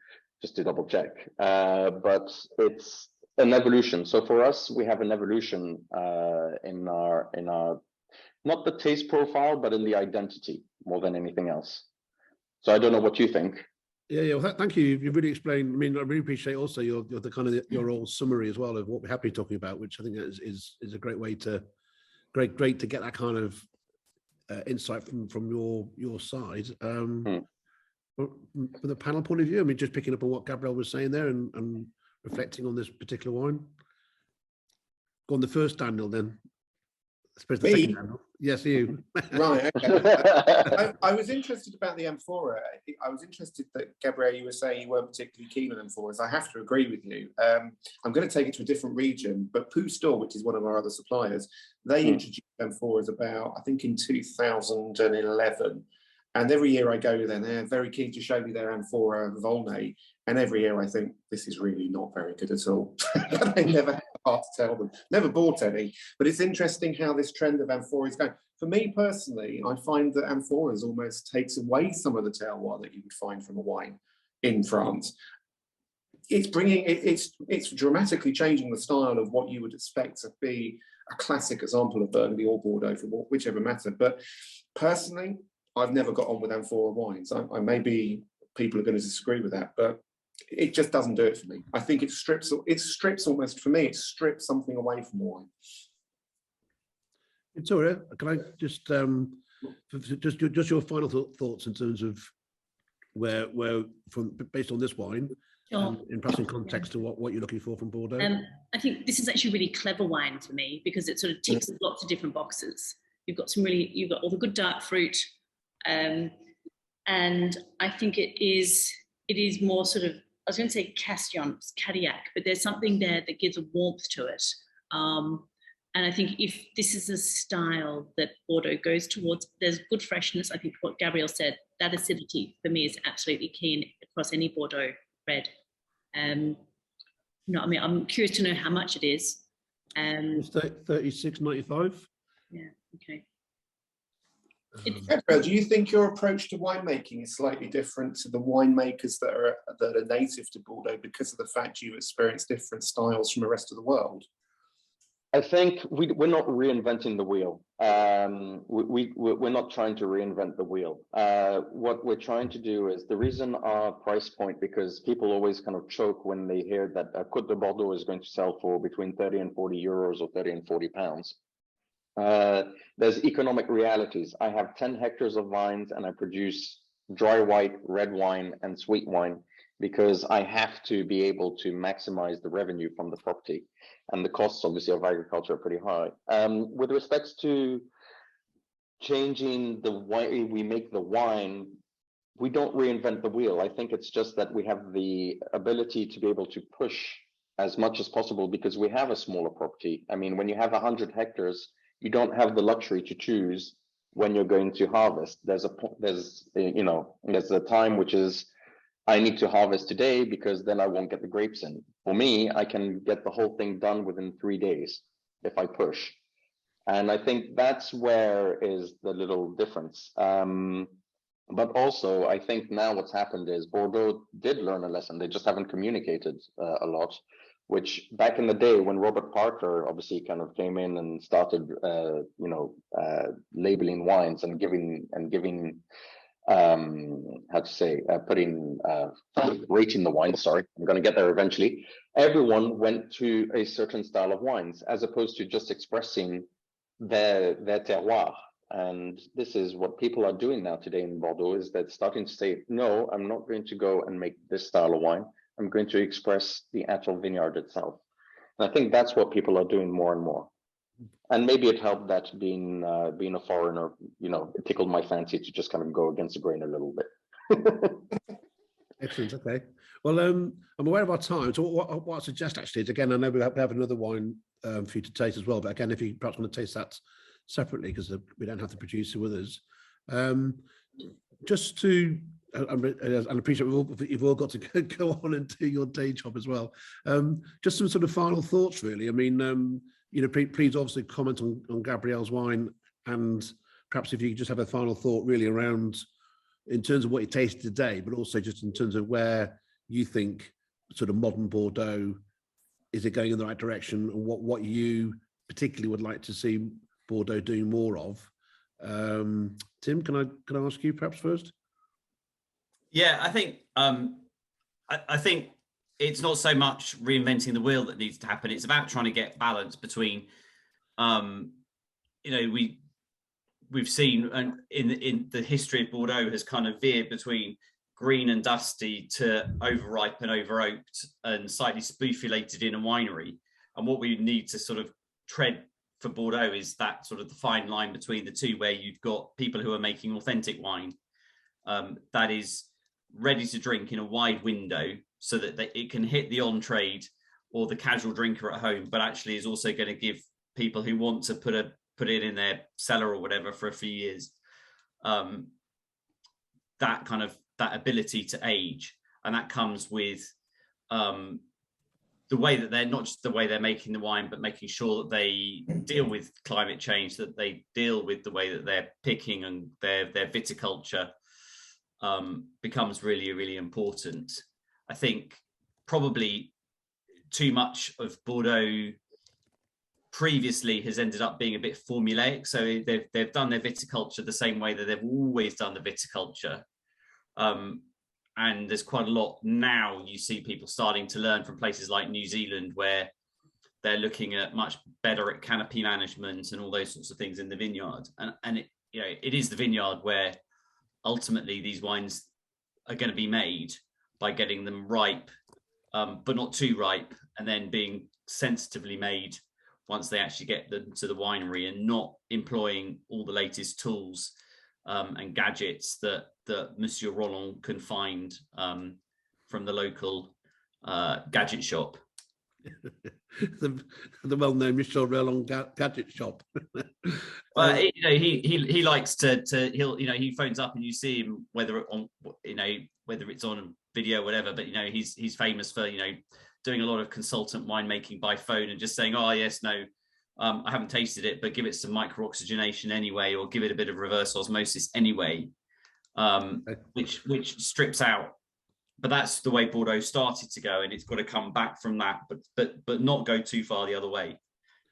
just to double check. But it's an evolution. So for us, we have an evolution in our not the taste profile, but in the identity more than anything else. So I don't know what you think. Yeah. Well, thank you. You've really explained. I mean, I really appreciate also your old summary as well of what we're happy talking about, which I think is a great way to great to get that kind of insight from your side. From the panel point of view, I mean, just picking up on what Gabriel was saying there and reflecting on this particular wine. Go on, the first Daniel, then. I suppose the second Daniel. Yes, you. Right. Okay. I was interested about the amphora. I was interested that, Gabriel, you were saying you weren't particularly keen on amphoras. I have to agree with you. I'm going to take it to a different region, but Poo Store, which is one of our other suppliers, they introduced amphoras about, I think, in 2011. And every year I go there, and they're very keen to show me their amphora Volnay. And every year I think, this is really not very good at all. But I never had the heart to tell them. Never bought any. But it's interesting how this trend of amphora is going. For me personally, I find that amphoras almost takes away some of the terroir that you would find from a wine in France. It's dramatically changing the style of what you would expect to be a classic example of Burgundy or Bordeaux, for whichever matter. But personally, I've never got on with amphora wines. I maybe people are going to disagree with that, but it just doesn't do it for me. I think it strips almost, for me, it strips something away from the wine. Victoria, can I just your final thoughts in terms of where from based on this wine, Sure. in perhaps in context to what you're looking for from Bordeaux? I think this is actually really clever wine for me because it sort of ticks lots of different boxes. You've got all the good dark fruit, and I think it is more sort of, I was going to say Castillon, Cadillac, but there's something there that gives a warmth to it. And I think if this is a style that Bordeaux goes towards, there's good freshness. I think what Gabrielle said, that acidity for me is absolutely key across any Bordeaux red. No, I mean, I'm curious to know how much it is. It's 36.95. Yeah, okay. Gabrielle, do you think your approach to winemaking is slightly different to the winemakers that are native to Bordeaux because of the fact you experience different styles from the rest of the world? I think we're not reinventing the wheel. We're not trying to reinvent the wheel. What we're trying to do is the reason our price point, because people always kind of choke when they hear that a Côte de Bordeaux is going to sell for between 30 and 40 euros or 30 and 40 pounds. There's economic realities. I have 10 hectares of vines and I produce dry white, red wine, and sweet wine because I have to be able to maximize the revenue from the property. And the costs, obviously, of agriculture are pretty high. With respect to changing the way we make the wine, we don't reinvent the wheel. I think it's just that we have the ability to be able to push as much as possible because we have a smaller property. I mean, when you have 100 hectares, you don't have the luxury to choose when you're going to harvest. There's a time which is I need to harvest today because then I won't get the grapes in. For me, I can get the whole thing done within 3 days if I push. And I think that's where is the little difference. But also, I think now what's happened is Bordeaux did learn a lesson. They just haven't communicated a lot, which back in the day when Robert Parker obviously kind of came in and started, labeling wines and giving rating the wine. Sorry, I'm going to get there eventually. Everyone went to a certain style of wines as opposed to just expressing their terroir. And this is what people are doing now today in Bordeaux, is that starting to say, no, I'm not going to go and make this style of wine. I'm going to express the actual vineyard itself. And I think that's what people are doing more and more. And maybe it helped that being a foreigner, it tickled my fancy to just kind of go against the grain a little bit. Excellent. Okay. Well, I'm aware of our time. So what I suggest actually is, again, I know we have another wine for you to taste as well. But again, if you perhaps want to taste that separately, because we don't have the producer with us, just to, and appreciate you've all got to go on and do your day job as well. Just some sort of final thoughts, really. I mean, please obviously comment on Gabrielle's wine, and perhaps if you could just have a final thought really around in terms of what you tasted today, but also just in terms of where you think sort of modern Bordeaux, is it going in the right direction, and what you particularly would like to see Bordeaux doing more of. Tim, can I ask you perhaps first? Yeah, I think I think it's not so much reinventing the wheel that needs to happen. It's about trying to get balance between, we've seen in the history of Bordeaux has kind of veered between green and dusty to overripe and over-oaked and slightly spoofulated in a winery. And what we need to sort of tread for Bordeaux is that sort of the fine line between the two, where you've got people who are making authentic wine that is ready to drink in a wide window, so that it can hit the on-trade or the casual drinker at home, but actually is also going to give people who want to put it in their cellar or whatever for a few years, that ability to age. And that comes with the way that they're not just the way they're making the wine, but making sure that they deal with climate change, that they deal with the way that they're picking, and their viticulture becomes really, really important. I think probably too much of Bordeaux previously has ended up being a bit formulaic. So they've done their viticulture the same way that they've always done the viticulture. And there's quite a lot now. You see people starting to learn from places like New Zealand, where they're looking at much better at canopy management and all those sorts of things in the vineyard. And it is the vineyard where ultimately these wines are going to be made, by getting them ripe but not too ripe, and then being sensitively made once they actually get them to the winery, and not employing all the latest tools and gadgets that Monsieur Roland can find from the local gadget shop. the well-known Michel Roland gadget shop. But you know, he likes to he'll, you know, he phones up and you see him, whether it's on video, whatever. But you know, he's famous for, you know, doing a lot of consultant winemaking by phone and just saying, oh yes, no, I haven't tasted it, but give it some micro oxygenation anyway, or give it a bit of reverse osmosis anyway, which strips out. But that's the way Bordeaux started to go, and it's got to come back from that, but not go too far the other way.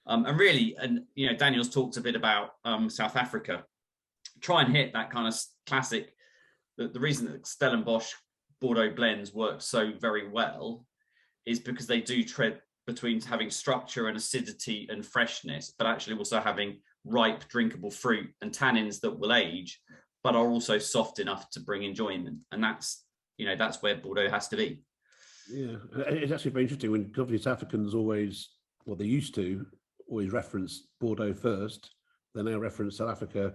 And really, and you know, Daniel's talked a bit about South Africa. Try and hit that kind of classic. The reason that Stellenbosch Bordeaux blends work so very well is because they do tread between having structure and acidity and freshness, but actually also having ripe, drinkable fruit and tannins that will age, but are also soft enough to bring enjoyment. And that's, you know, that's where Bordeaux has to be. Yeah, it's actually very interesting when South Africans always, well, they used to always reference Bordeaux first. They now reference South Africa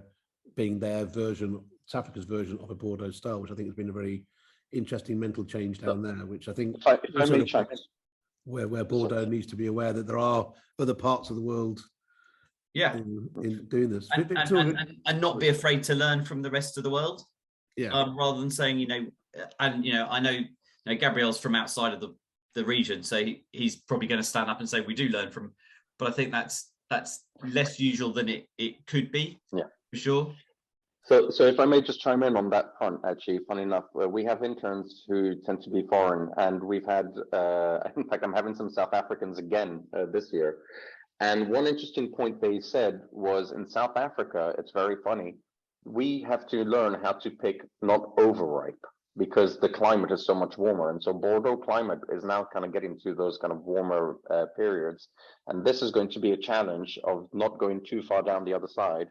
being their version, South Africa's version of a Bordeaux style, which I think has been a very interesting mental change down there, which I think if I may chime in. where Bordeaux needs to be aware that there are other parts of the world in doing this. And not be afraid to learn from the rest of the world. Yeah. Rather than saying, you know, and you know, I know, you know, Gabriel's from outside of the region, so he's probably going to stand up and say we do learn from, but I think that's less usual than it could be. Yeah, for sure. So if I may just chime in on that front, actually, funny enough, we have interns who tend to be foreign, and we've had, in fact, I'm having some South Africans again this year. And one interesting point they said was, in South Africa, it's very funny, we have to learn how to pick not overripe, because the climate is so much warmer. And so Bordeaux climate is now kind of getting to those kind of warmer periods. And this is going to be a challenge of not going too far down the other side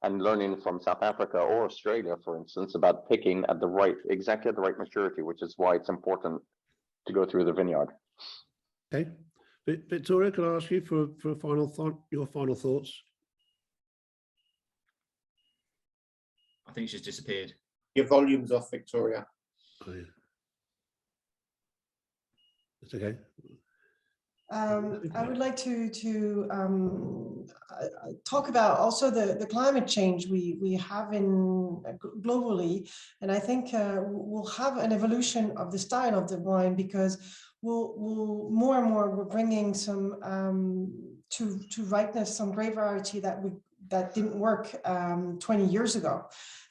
and learning from South Africa or Australia, for instance, about picking at exactly at the right maturity, which is why it's important to go through the vineyard. Okay. Victoria, can I ask you for a final thought, your final thoughts? I think she's disappeared. Your volume's off, Victoria. Oh, yeah. It's okay. I would like to talk about also the climate change we have globally, and I think we'll have an evolution of the style of the wine, because we'll more and more we're bringing some to ripeness, some grape variety that didn't work 20 years ago.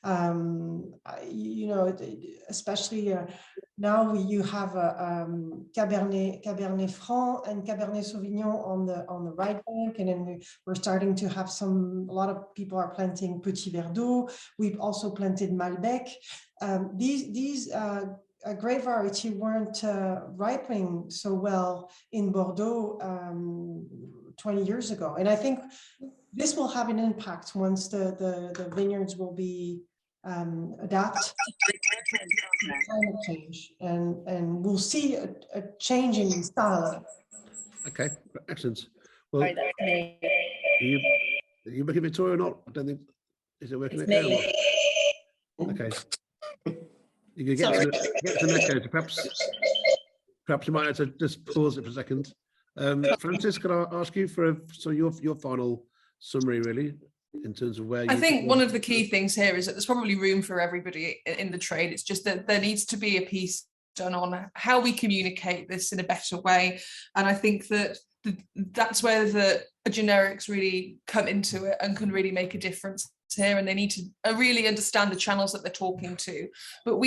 You know, especially now you have Cabernet Franc and Cabernet Sauvignon on the right bank, and then we're starting to have a lot of people are planting Petit Verdot. We've also planted Malbec. These grape variety weren't ripening so well in Bordeaux 20 years ago, and I think this will have an impact once the vineyards will be adapt to climate change, and we'll see a change in style. Okay, excellent. Well, are you working, Victoria, or not? I don't think, is it working? Okay. You can get some echo, so perhaps you might have to just pause it for a second. Francis, can I ask you for your final summary, really, in terms of where I think one of the key things here is that there's probably room for everybody in the trade. It's just that there needs to be a piece done on how we communicate this in a better way, and I think that that's where the generics really come into it and can really make a difference here, and they need to really understand the channels that they're talking to. But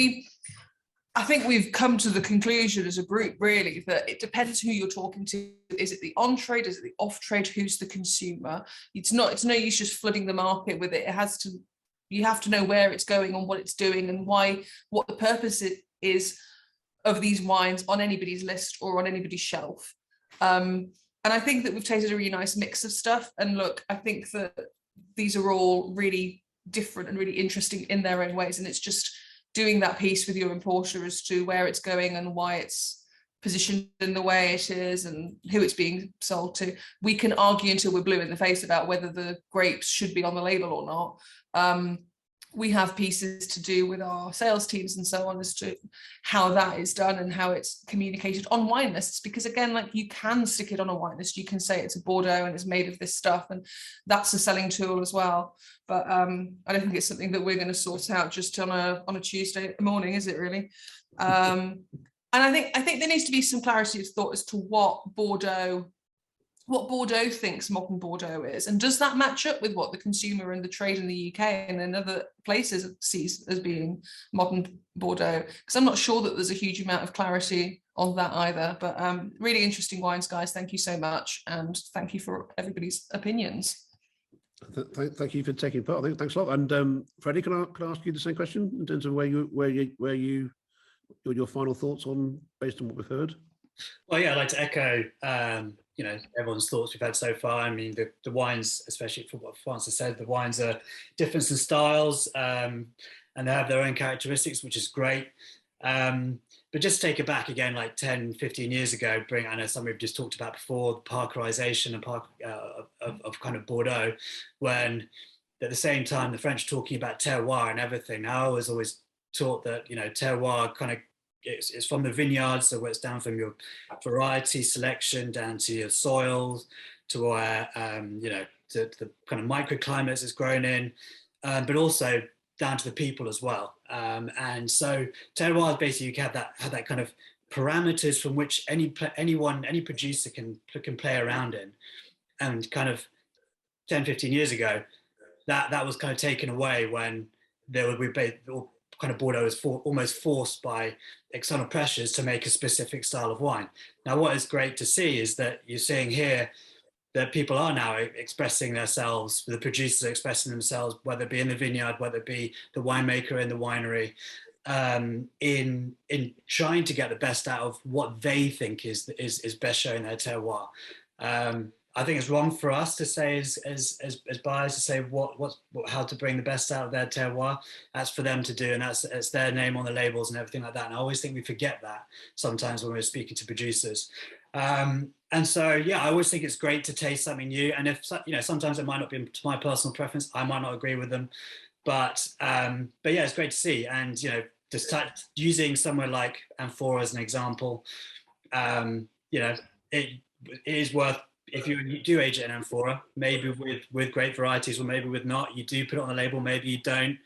I think we've come to the conclusion as a group, really, that it depends who you're talking to. Is it the on-trade? Is it the off-trade? Who's the consumer? It's no use just flooding the market with it. You have to know where it's going and what it's doing and what the purpose is of these wines on anybody's list or on anybody's shelf. And I think that we've tasted a really nice mix of stuff. And look, I think that these are all really different and really interesting in their own ways. And it's just doing that piece with your importer as to where it's going and why it's positioned in the way it is and who it's being sold to. We can argue until we're blue in the face about whether the grapes should be on the label or not. We have pieces to do with our sales teams and so on as to how that is done and how it's communicated on wine lists, because again, like, you can stick it on a wine list, you can say it's a Bordeaux and it's made of this stuff, and that's a selling tool as well. But I don't think it's something that we're going to sort out just on a Tuesday morning, is it really? And I think there needs to be some clarity of thought as to what Bordeaux thinks modern Bordeaux is, and does that match up with what the consumer and the trade in the UK and in other places sees as being modern Bordeaux? Because I'm not sure that there's a huge amount of clarity on that either. But really interesting wines, guys. Thank you so much, and thank you for everybody's opinions. Thank you for taking part. I think thanks a lot. And Freddie, can I ask you the same question in terms of your final thoughts on based on what we've heard? Well, yeah, I'd like to echo, everyone's thoughts we've had so far. I mean, the wines, especially for what Francis said, the wines are different in styles, and they have their own characteristics, which is great. But just to take it back again, like 10, 15 years ago, I know some we've just talked about before, the parkerization of kind of Bordeaux, when at the same time the French are talking about terroir and everything. I was always taught that, terroir kind of, it's from the vineyards, so where it's down from your variety selection down to your soils, to where to the kind of microclimates it's grown in, but also down to the people as well. And so terroir is basically, you have that kind of parameters from which any producer can play around in. And kind of 10, 15 years ago, that was kind of taken away when kind of Bordeaux is almost forced by external pressures to make a specific style of wine. Now, what is great to see is that you're seeing here that people are now expressing themselves, the producers are expressing themselves, whether it be in the vineyard, whether it be the winemaker in the winery, in trying to get the best out of what they think is best showing their terroir. I think it's wrong for us to say as buyers to say how to bring the best out of their terroir. That's for them to do, and it's their name on the labels and everything like that. And I always think we forget that sometimes when we're speaking to producers. And so, yeah, I always think it's great to taste something new. And if sometimes it might not be to my personal preference, I might not agree with them, but yeah, it's great to see. And just using somewhere like Amphora as an example, it is worth. If you do age it in Amphora, maybe with great varieties or maybe with not, you do put it on the label, maybe you don't.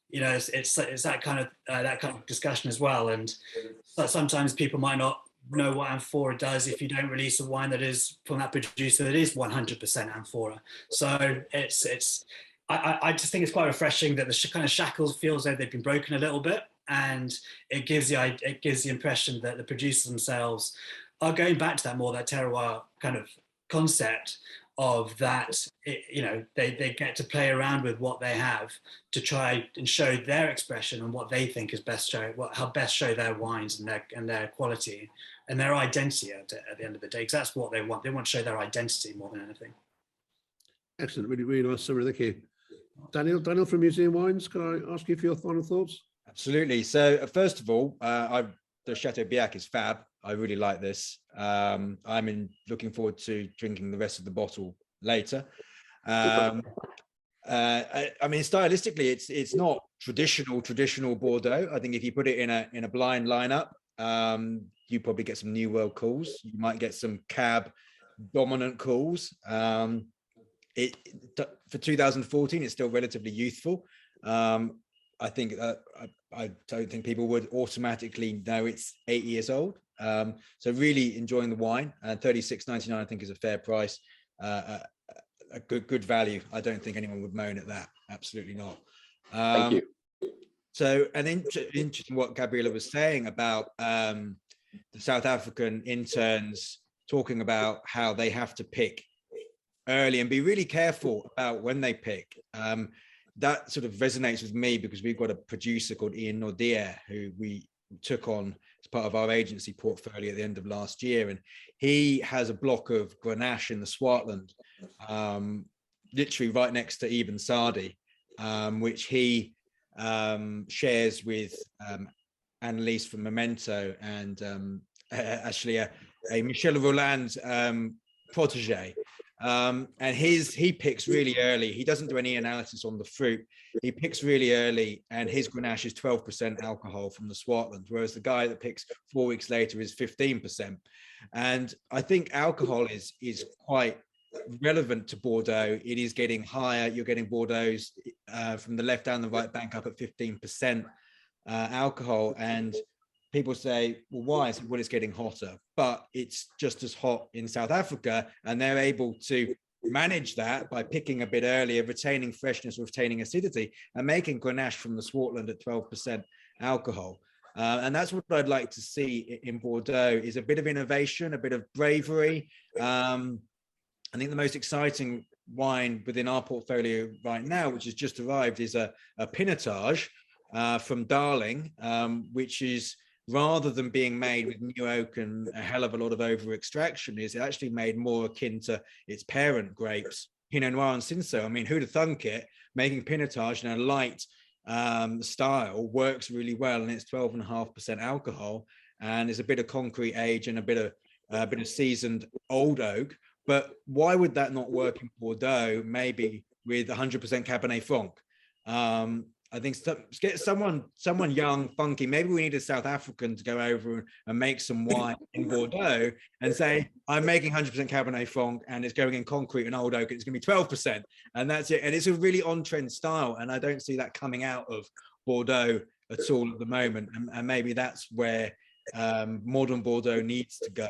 It's that kind of discussion as well. And sometimes people might not know what Amphora does if you don't release a wine that is from that producer that is 100% Amphora. So I just think it's quite refreshing that the kind of shackles feels like they've been broken a little bit, and it gives the impression that the producers themselves are going back to that terroir kind of concept of that. They get to play around with what they have to try and show their expression and what they think is best how best show their wines and their quality and their identity at the end of the day, because that's what they want. They want to show their identity more than anything. Excellent, really, really nice summary. Thank you. Daniel from Museum Wines, can I ask you for your final thoughts? Absolutely. So first of all, the Chateau Biac is fab. I really like this. I'm looking forward to drinking the rest of the bottle later. I mean, stylistically, it's not traditional Bordeaux. I think if you put it in a blind lineup, you probably get some New World calls. You might get some Cab dominant calls. For 2014, it's still relatively youthful. I think I don't think people would automatically know it's 8 years old. So really enjoying the wine. $36.99 I think is a fair price, a good value. I don't think anyone would moan at that. Absolutely not. Thank you. So, and interesting what Gabriella was saying about the South African interns talking about how they have to pick early and be really careful about when they pick. That sort of resonates with me because we've got a producer called Ian Nordier who we took on as part of our agency portfolio at the end of last year, and he has a block of Grenache in the Swartland, literally right next to Ibn Sadi, which he shares with Annalise from Memento and actually a Michel Rolland protege. And he picks really early. He doesn't do any analysis on the fruit. He picks really early, and his Grenache is 12% alcohol from the Swartland, whereas the guy that picks 4 weeks later is 15%. And I think alcohol is quite relevant to Bordeaux. It is getting higher. You're getting Bordeaux's from the left and the right bank up at 15% alcohol. And people say, well, why? I said, well, it's getting hotter, but it's just as hot in South Africa, and they're able to manage that by picking a bit earlier, retaining freshness, retaining acidity, and making Grenache from the Swartland at 12% alcohol. And that's what I'd like to see in Bordeaux, is a bit of innovation, a bit of bravery. I think the most exciting wine within our portfolio right now, which has just arrived, is a Pinotage from Darling, which is, rather than being made with new oak and a hell of a lot of over extraction, is actually made more akin to its parent grapes, Pinot Noir and Cinsault. I mean, who'd have thunk it? Making Pinotage in a light style works really well, and it's 12.5% alcohol, and there's a bit of concrete age and a bit of seasoned old oak. But why would that not work in Bordeaux? Maybe with 100% Cabernet Franc. I think get someone young, funky. Maybe we need a South African to go over and make some wine in Bordeaux and say, I'm making 100% Cabernet Franc, and it's going in concrete and old oak. It's going to be 12%, and that's it. And it's a really on-trend style, and I don't see that coming out of Bordeaux at all at the moment. And maybe that's where modern Bordeaux needs to go,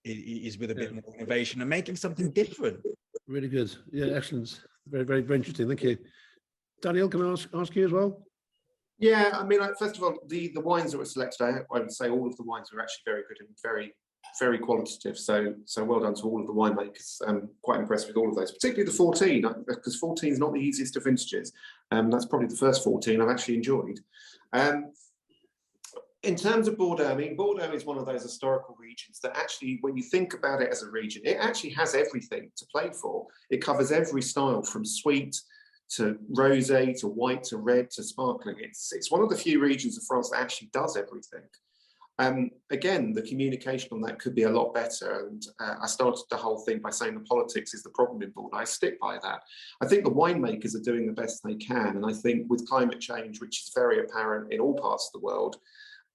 is with a bit more innovation and making something different. Really good. Yeah, excellent. Very, very, very interesting. Thank you. Daniel, can I ask you as well? Yeah, I mean, first of all, the wines that were selected, I would say all of the wines were actually very good and very, very qualitative. So well done to all of the winemakers. I'm quite impressed with all of those, particularly the 14, because 14 is not the easiest of vintages. That's probably the first 14 I've actually enjoyed. In terms of Bordeaux, I mean, Bordeaux is one of those historical regions that actually, when you think about it as a region, it actually has everything to play for. It covers every style, from sweet to rosé, to white, to red, to sparkling. It's one of the few regions of France that actually does everything. Again, the communication on that could be a lot better. And I started the whole thing by saying the politics is the problem in Bordeaux. I stick by that. I think the winemakers are doing the best they can. And I think with climate change, which is very apparent in all parts of the world,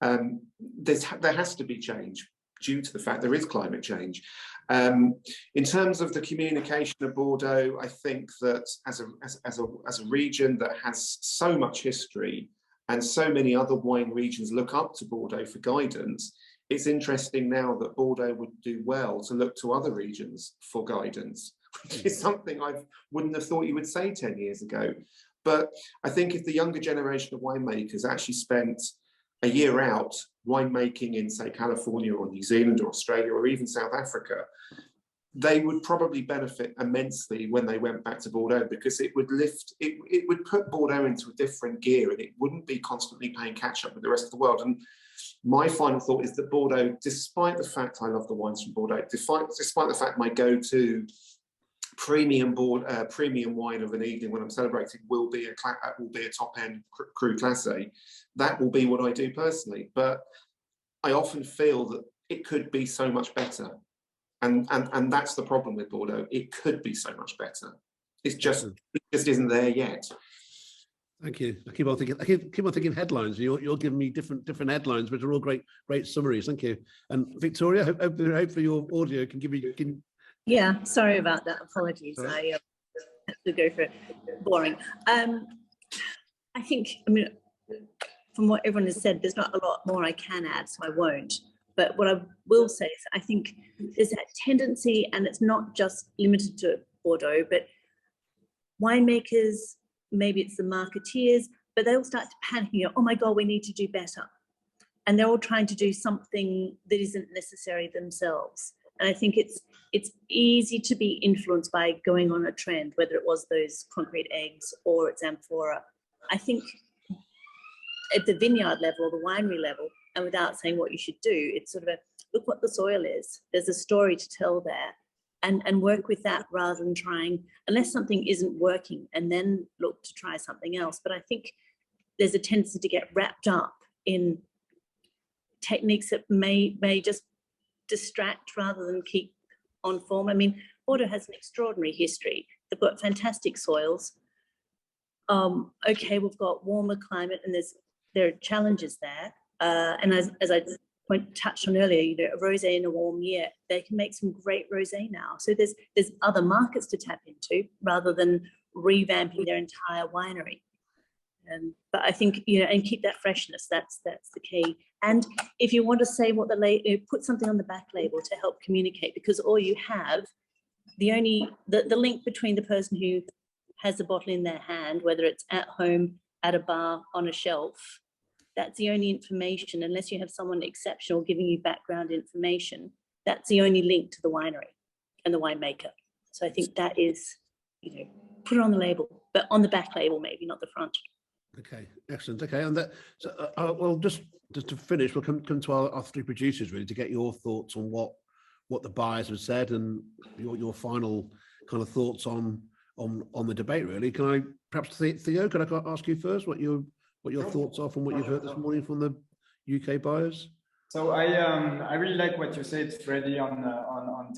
there has to be change due to the fact there is climate change. In terms of the communication of Bordeaux, I think that as a region that has so much history and so many other wine regions look up to Bordeaux for guidance, it's interesting now that Bordeaux would do well to look to other regions for guidance, which is something I wouldn't have thought you would say 10 years ago. But I think if the younger generation of winemakers actually spent a year out winemaking in, say, California or New Zealand or Australia or even South Africa, they would probably benefit immensely when they went back to Bordeaux, because it would put Bordeaux into a different gear, and it wouldn't be constantly playing catch up with the rest of the world. And my final thought is that Bordeaux, despite the fact I love the wines from Bordeaux, despite the fact my go-to premium wine of an evening when I'm celebrating will be a top-end Cru Classé, that will be what I do personally. But I often feel that it could be so much better. And that's the problem with Bordeaux. It could be so much better. It just isn't there yet. Thank you. I keep on thinking headlines. You're giving me different headlines, which are all great summaries. Thank you. And Victoria, hopefully your audio can give you. Yeah, sorry about that. Apologies. I had to go for boring. I think, I mean, from what everyone has said, there's not a lot more I can add, so I won't. But what I will say is I think there's that tendency, and it's not just limited to Bordeaux, but winemakers, maybe it's the marketeers, but they all start to panic, oh my God, we need to do better. And they're all trying to do something that isn't necessary themselves. And I think it's easy to be influenced by going on a trend, whether it was those concrete eggs or it's amphora. I think at the vineyard level or the winery level, and without saying what you should do, it's sort of look what the soil is. There's a story to tell there, and work with that rather than trying, unless something isn't working, and then look to try something else. But I think there's a tendency to get wrapped up in techniques that may just distract rather than keep on form. I mean, Bordeaux has an extraordinary history. They've got fantastic soils. Okay, we've got warmer climate, and there are challenges there. And as I touched on earlier, you know, a rosé in a warm year, they can make some great rosé now. So there's other markets to tap into rather than revamping their entire winery. But I think, you know, and keep that freshness. That's the key. And if you want to say what put something on the back label to help communicate, because all you have, the link between the person who has the bottle in their hand, whether it's at home, at a bar, on a shelf, that's the only information, unless you have someone exceptional giving you background information, that's the only link to the winery and the winemaker. So I think that is, you know, put it on the label, but on the back label, maybe not the front. Okay, excellent. Okay, and that, so, well, just to finish, we'll come to our three producers really to get your thoughts on what the buyers have said and your final kind of thoughts on the debate. Really, can I perhaps Theo? Can I ask you first what your thoughts are from what you've heard this morning from the UK buyers? So I really like what you said, Freddie, on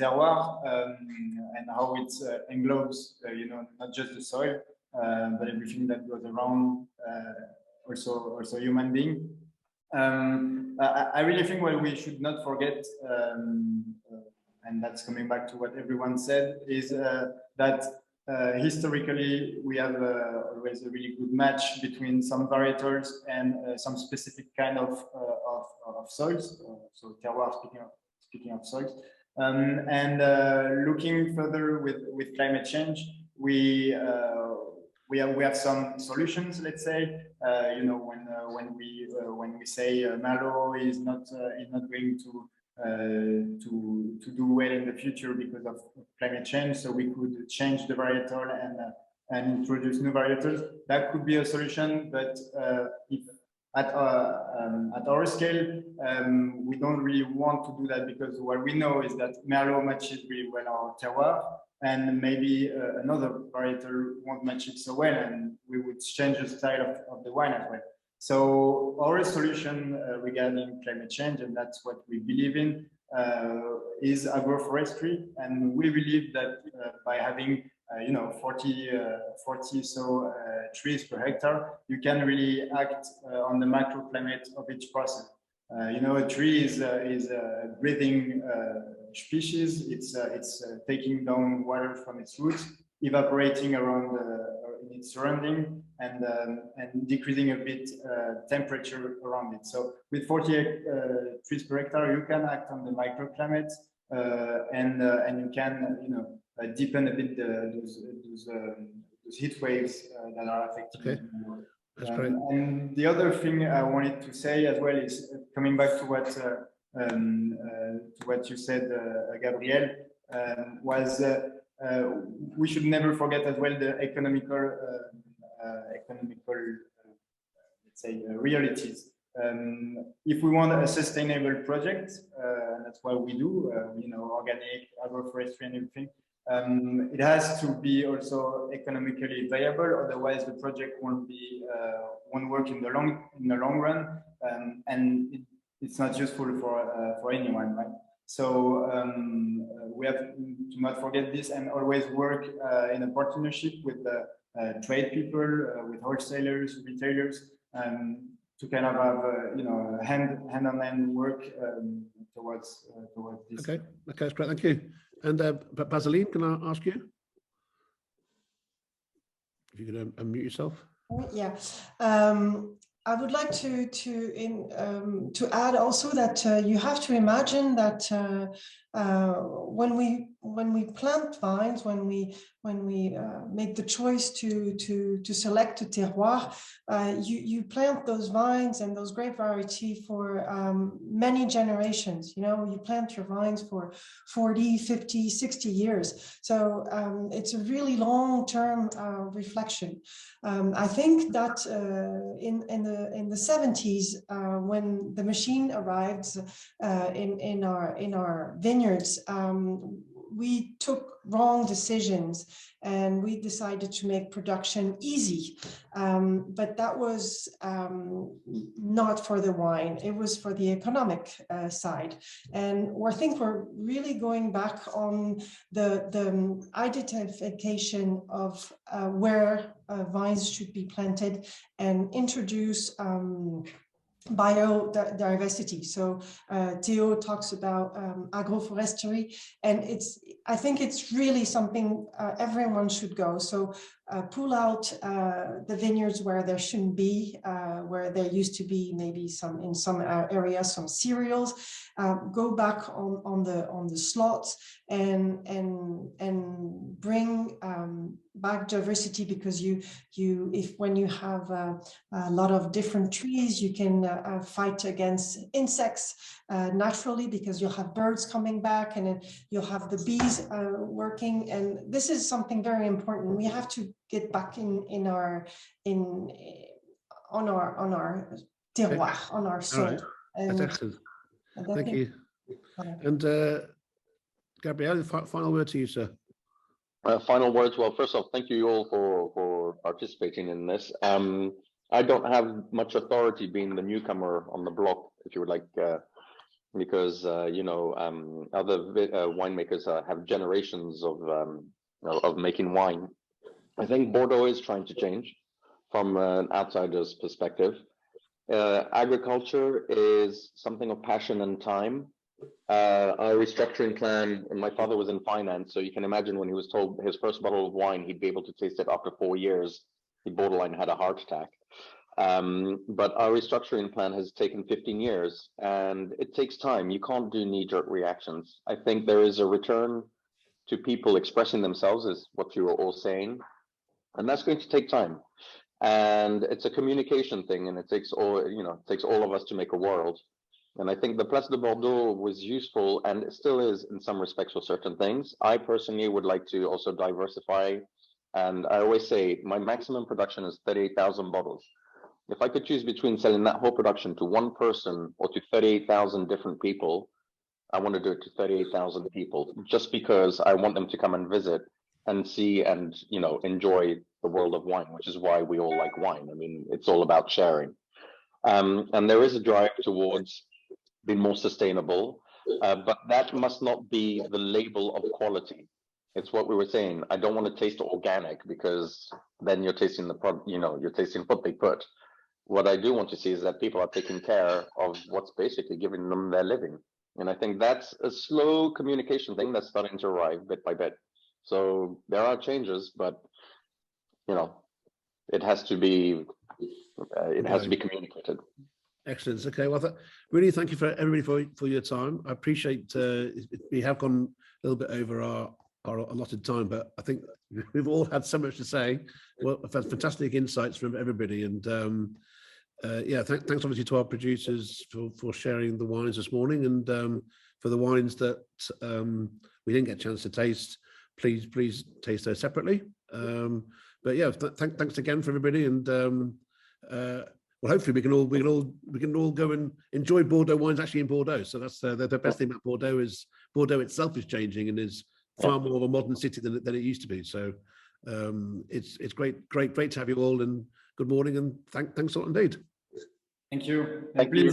terroir and how it englobes, you know, not just the soil, but everything that goes around, also human being. I really think what we should not forget, and that's coming back to what everyone said, is that historically we have always a really good match between some varietals and some specific kind of soils. So terroir, speaking of soils, and looking further with climate change, we have some solutions. Let's say, you know, when we say Merlot is not going to do well in the future because of climate change, so we could change the varietal and introduce new varietals. That could be a solution, but if at our scale, we don't really want to do that, because what we know is that Merlot matches really well our terroir, and maybe another varietal won't match it so well, and we would change the style of the wine as well. So our solution regarding climate change, and that's what we believe in, is agroforestry, and we believe that by having 40 so trees per hectare, you can really act on the microclimate of each process. You know, a tree is a breathing species. It's taking down water from its roots, evaporating around in its surrounding, and decreasing a bit temperature around it. So with 40 trees per hectare, you can act on the microclimate, and you can, you know, deepen a bit those heat waves that are affecting. Okay. That's great. And the other thing I wanted to say as well is coming back to what you said, Gabriel, was we should never forget as well the economical let's say realities. If we want a sustainable project, that's what we do, you know, organic, agroforestry and everything, it has to be also economically viable, otherwise the project won't work in the long run, and it's not useful for anyone, right? So we have to not forget this, and always work in a partnership with trade people, with wholesalers, retailers, to kind of have you know, hand-on-hand work towards this. Okay, that's great. Thank you. And Baseline, can I ask you if you could unmute yourself? Yeah. I would like to add also that you have to imagine that when we plant vines, when we make the choice to select a terroir, you plant those vines and those grape variety for many generations. You know, you plant your vines for 40, 50, 60 years. So it's a really long-term reflection. I think that in the 70s, when the machine arrived in our vineyards, we took wrong decisions and we decided to make production easy. But that was not for the wine, it was for the economic side. And I think we're really going back on the identification of where vines should be planted and introduce biodiversity. So Theo talks about agroforestry, and I think it's really something everyone should go. So pull out the vineyards where there shouldn't be, where there used to be maybe in some areas some cereals. Go back on the slots and bring back diversity, because when you have a lot of different trees, you can fight against insects naturally, because you'll have birds coming back, and then you'll have the bees working. And this is something very important. We have to get back on our terroir, on our soil. Right. And That's excellent. Thank you. Okay. And Gabriel, the final word to you, sir. Final words. Well, first off, thank you all for participating in this. I don't have much authority being the newcomer on the block, if you would like, because other winemakers have generations of making wine. I think Bordeaux is trying to change from an outsider's perspective. Agriculture is something of passion and time. Our restructuring plan, and my father was in finance, so you can imagine when he was told his first bottle of wine, he'd be able to taste it after 4 years, he borderline had a heart attack. But our restructuring plan has taken 15 years, and it takes time. You can't do knee-jerk reactions. I think there is a return to people expressing themselves, is what you were all saying, and that's going to take time. And it's a communication thing, and it takes all of us to make a world. And I think the Place de Bordeaux was useful, and it still is in some respects for certain things. I personally would like to also diversify, and I always say my maximum production is 38,000 bottles. If I could choose between selling that whole production to one person or to 38,000 different people, I want to do it to 38,000 people, just because I want them to come and visit and see and enjoy the world of wine, which is why we all like wine. I mean, it's all about sharing. And there is a drive towards being more sustainable, but that must not be the label of quality. It's what we were saying. I don't want to taste organic, because then you're tasting you're tasting what they put. What I do want to see is that people are taking care of what's basically giving them their living. And I think that's a slow communication thing that's starting to arrive bit by bit. So there are changes, but it has to be communicated. Excellent. Okay. Well, really thank you for everybody for your time. I appreciate we have gone a little bit over our allotted time, but I think we've all had so much to say. Well, I've had fantastic insights from everybody, and thanks obviously to our producers for sharing the wines this morning, and for the wines that we didn't get a chance to taste, please taste those separately. But yeah, thanks again for everybody, and well, hopefully we can all go and enjoy Bordeaux wines actually in Bordeaux. So that's the best thing about Bordeaux is Bordeaux itself is changing and is far more of a modern city than it used to be. So it's great to have you all, and good morning, and thanks a lot indeed. Thank you. Thank you.